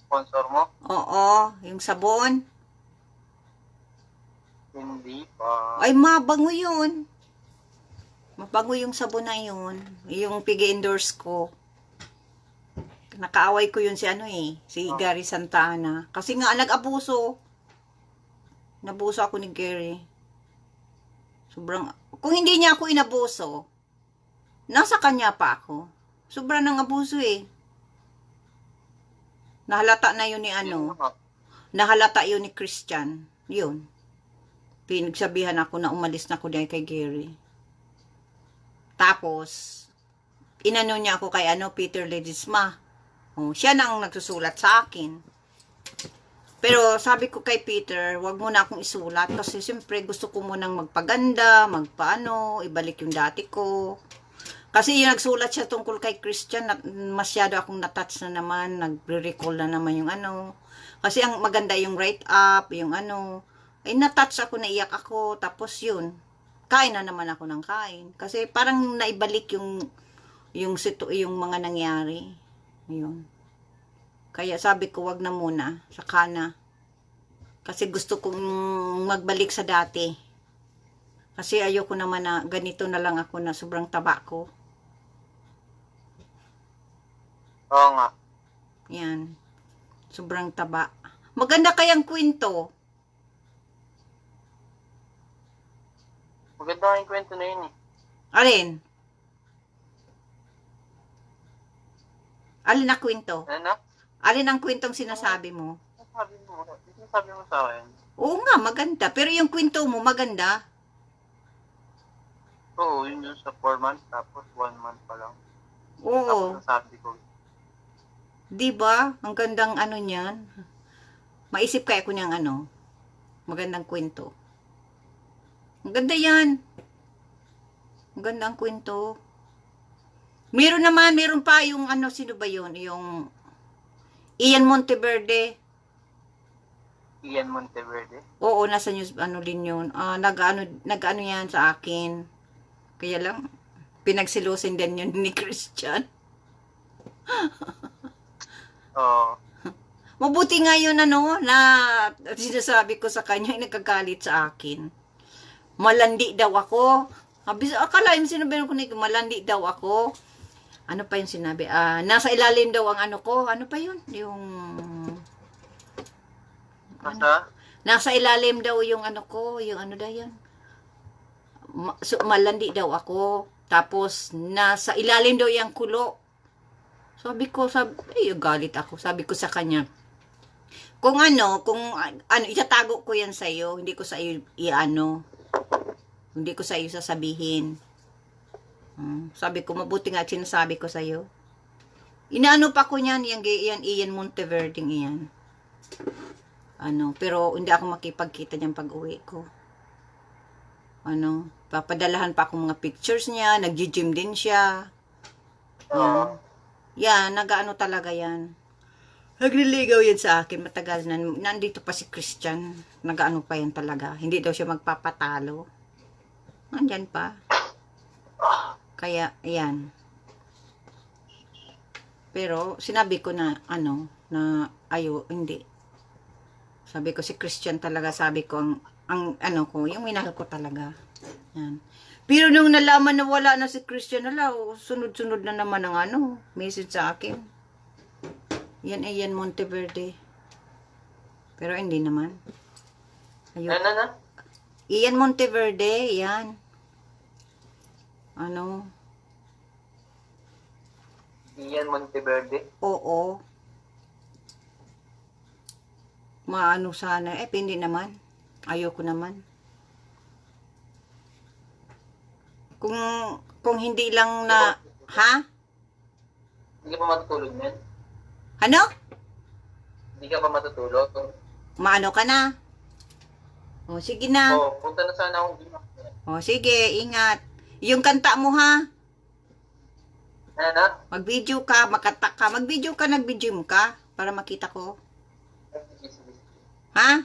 sponsor mo? Oo, yung sabon. Hindi pa. Ay, mabango yun. Mabango yung sabon na yun. Yung pig-endorse ko. Nakaaway ko yun si si Gary Santa Ana. Kasi nga, nag-abuso. Nabuso ako ni Gary. Sobrang, kung hindi niya ako inabuso, nasa kanya pa ako. Sobrang nang abuso eh. Nahalata na yun ni nahalata yun ni Christian. Yun. Pinagsabihan ako na umalis na ako dahil kay Gary. Tapos, inano niya ako kay Peter Ledesma. Oh, siya nang nagsusulat sa akin. Pero sabi ko kay Peter, wag mo na akong isulat kasi siyempre gusto ko munang magpaganda, ibalik yung dati ko. Kasi yung nagsulat siya tungkol kay Christian, masyado akong natouch na naman, nagre-recall na naman yung Kasi ang maganda yung write-up, yung ay natouch ako, naiyak ako, tapos yun, kain na naman ako ng kain. Kasi parang naibalik yung mga nangyari. Ayun. Kaya sabi ko, wag na muna, saka na. Kasi gusto kong magbalik sa dati. Kasi ayoko naman na ganito na lang ako na sobrang taba ko. Oo nga. Yan. Sobrang taba. Maganda kayang kwento. Maganda nga yung kwento na yun eh. Alin? Alin na kwento? Ano? Alin ang kwentong sinasabi mo? Sabi mo sa akin. Oo nga, maganda. Pero yung kwento mo, maganda. Oo, yun yung sa 4 months, tapos 1 month pa lang. Oo. Tapos nasabi ko. Diba? Ang gandang niyan. Maisip kaya ko niyang magandang kwento. Ang ganda yan. Ang ganda ang kwento. Meron pa yung sino ba yun? Yung Ian Monteverde. Ian Monteverde? Oo, nasa news, din yun. Nag-ano yan sa akin. Kaya lang, pinagsilusin din yun ni Christian. Oo. Mabuti nga yun, na sinasabi ko sa kanya, ay nagkagalit sa akin. Malandi daw ako. Akala yung sinabi ko na, malandi daw ako. Ano pa yung sinabi? Nasa ilalim daw ang ko. Ano pa yun? Yung... Nasa ilalim daw yung ko. Yung daw yan. Malandi daw ako. Tapos, nasa ilalim daw yung kulo. Sabi ko, galit ako. Sabi ko sa kanya, kung itatago ko yan sa'yo, hindi ko sa iyo hindi ko sa iyo sasabihin. Sabi ko, mabuti nga sinasabi ko sa'yo. Inaano pa ko niyan, Ian Monteverde iyan. Pero hindi ako makipagkita niyan pag uwi ko. Papadalahan pa ako mga pictures niya, nag-gym din siya. Yan, talaga yan. Nagliligaw yan sa akin, matagal na. Nandito pa si Christian, pa yan talaga. Hindi daw siya magpapatalo. Nandyan pa. Kaya, ayan. Pero, sinabi ko na, hindi. Sabi ko, si Christian talaga, sabi ko, yung minahal ko talaga. Yan. Pero nung nalaman na wala na si Christian, sunod-sunod na naman ang message sa akin. Yan ay Ian Monteverde. Pero hindi naman. Ayun. Ian Monteverde, yan. Ian Monteverde? Oo. Sana. Hindi naman. Ayoko naman. Kung hindi lang na... Ha? Hindi ka pa matutulog, man? Ano? Hindi ka pa matutulog? maano ka na. O, sige na. Oo, punta na sana akong ginagawa. O, sige, ingat. Yung kanta mo ha. Ano na? Mag-video ka, makata ka. Mag-video ka, nag-video ka. Para makita ko. Sige, sige. Ha?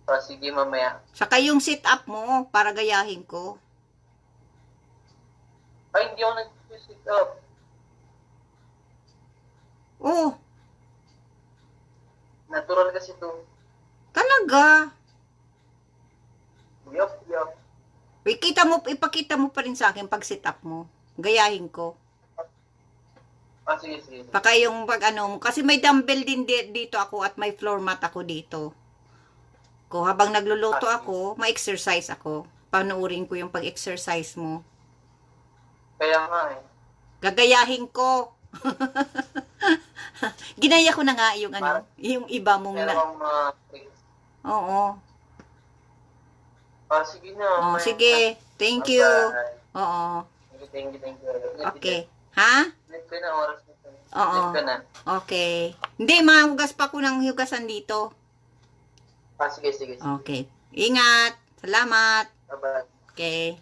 O, sige, mamaya. Saka yung sit-up mo, para gayahin ko. Ay, hindi ako nag-sit up. Oh, Natural kasi to. talaga. Yup, yup. Ipakita mo pa rin sa akin pag sit-up mo. Gayahin ko. Ah, sige, sige. Baka yung pag ano, kasi may dumbbell din dito ako at may floor mat ako dito. Ko habang nagluluto ako, ma-exercise ako. Panuurin ko yung pag-exercise mo. Kaya nga eh. Gagayahin ko. Ginaya ko na nga yung ano, yung iba mong Meron na. akong mga tricks. Oo. Ah, sige na. Oh, mamaya sige. Thank you. Bye-bye. Oo. Thank you. Okay. Ha? Net ko na oras nito. Oo. Net ko na. Okay. Hindi, mahugas pa ko ng hugasan dito. Ah, sige, sige. Okay. Ingat. Salamat. Bye-bye. Okay.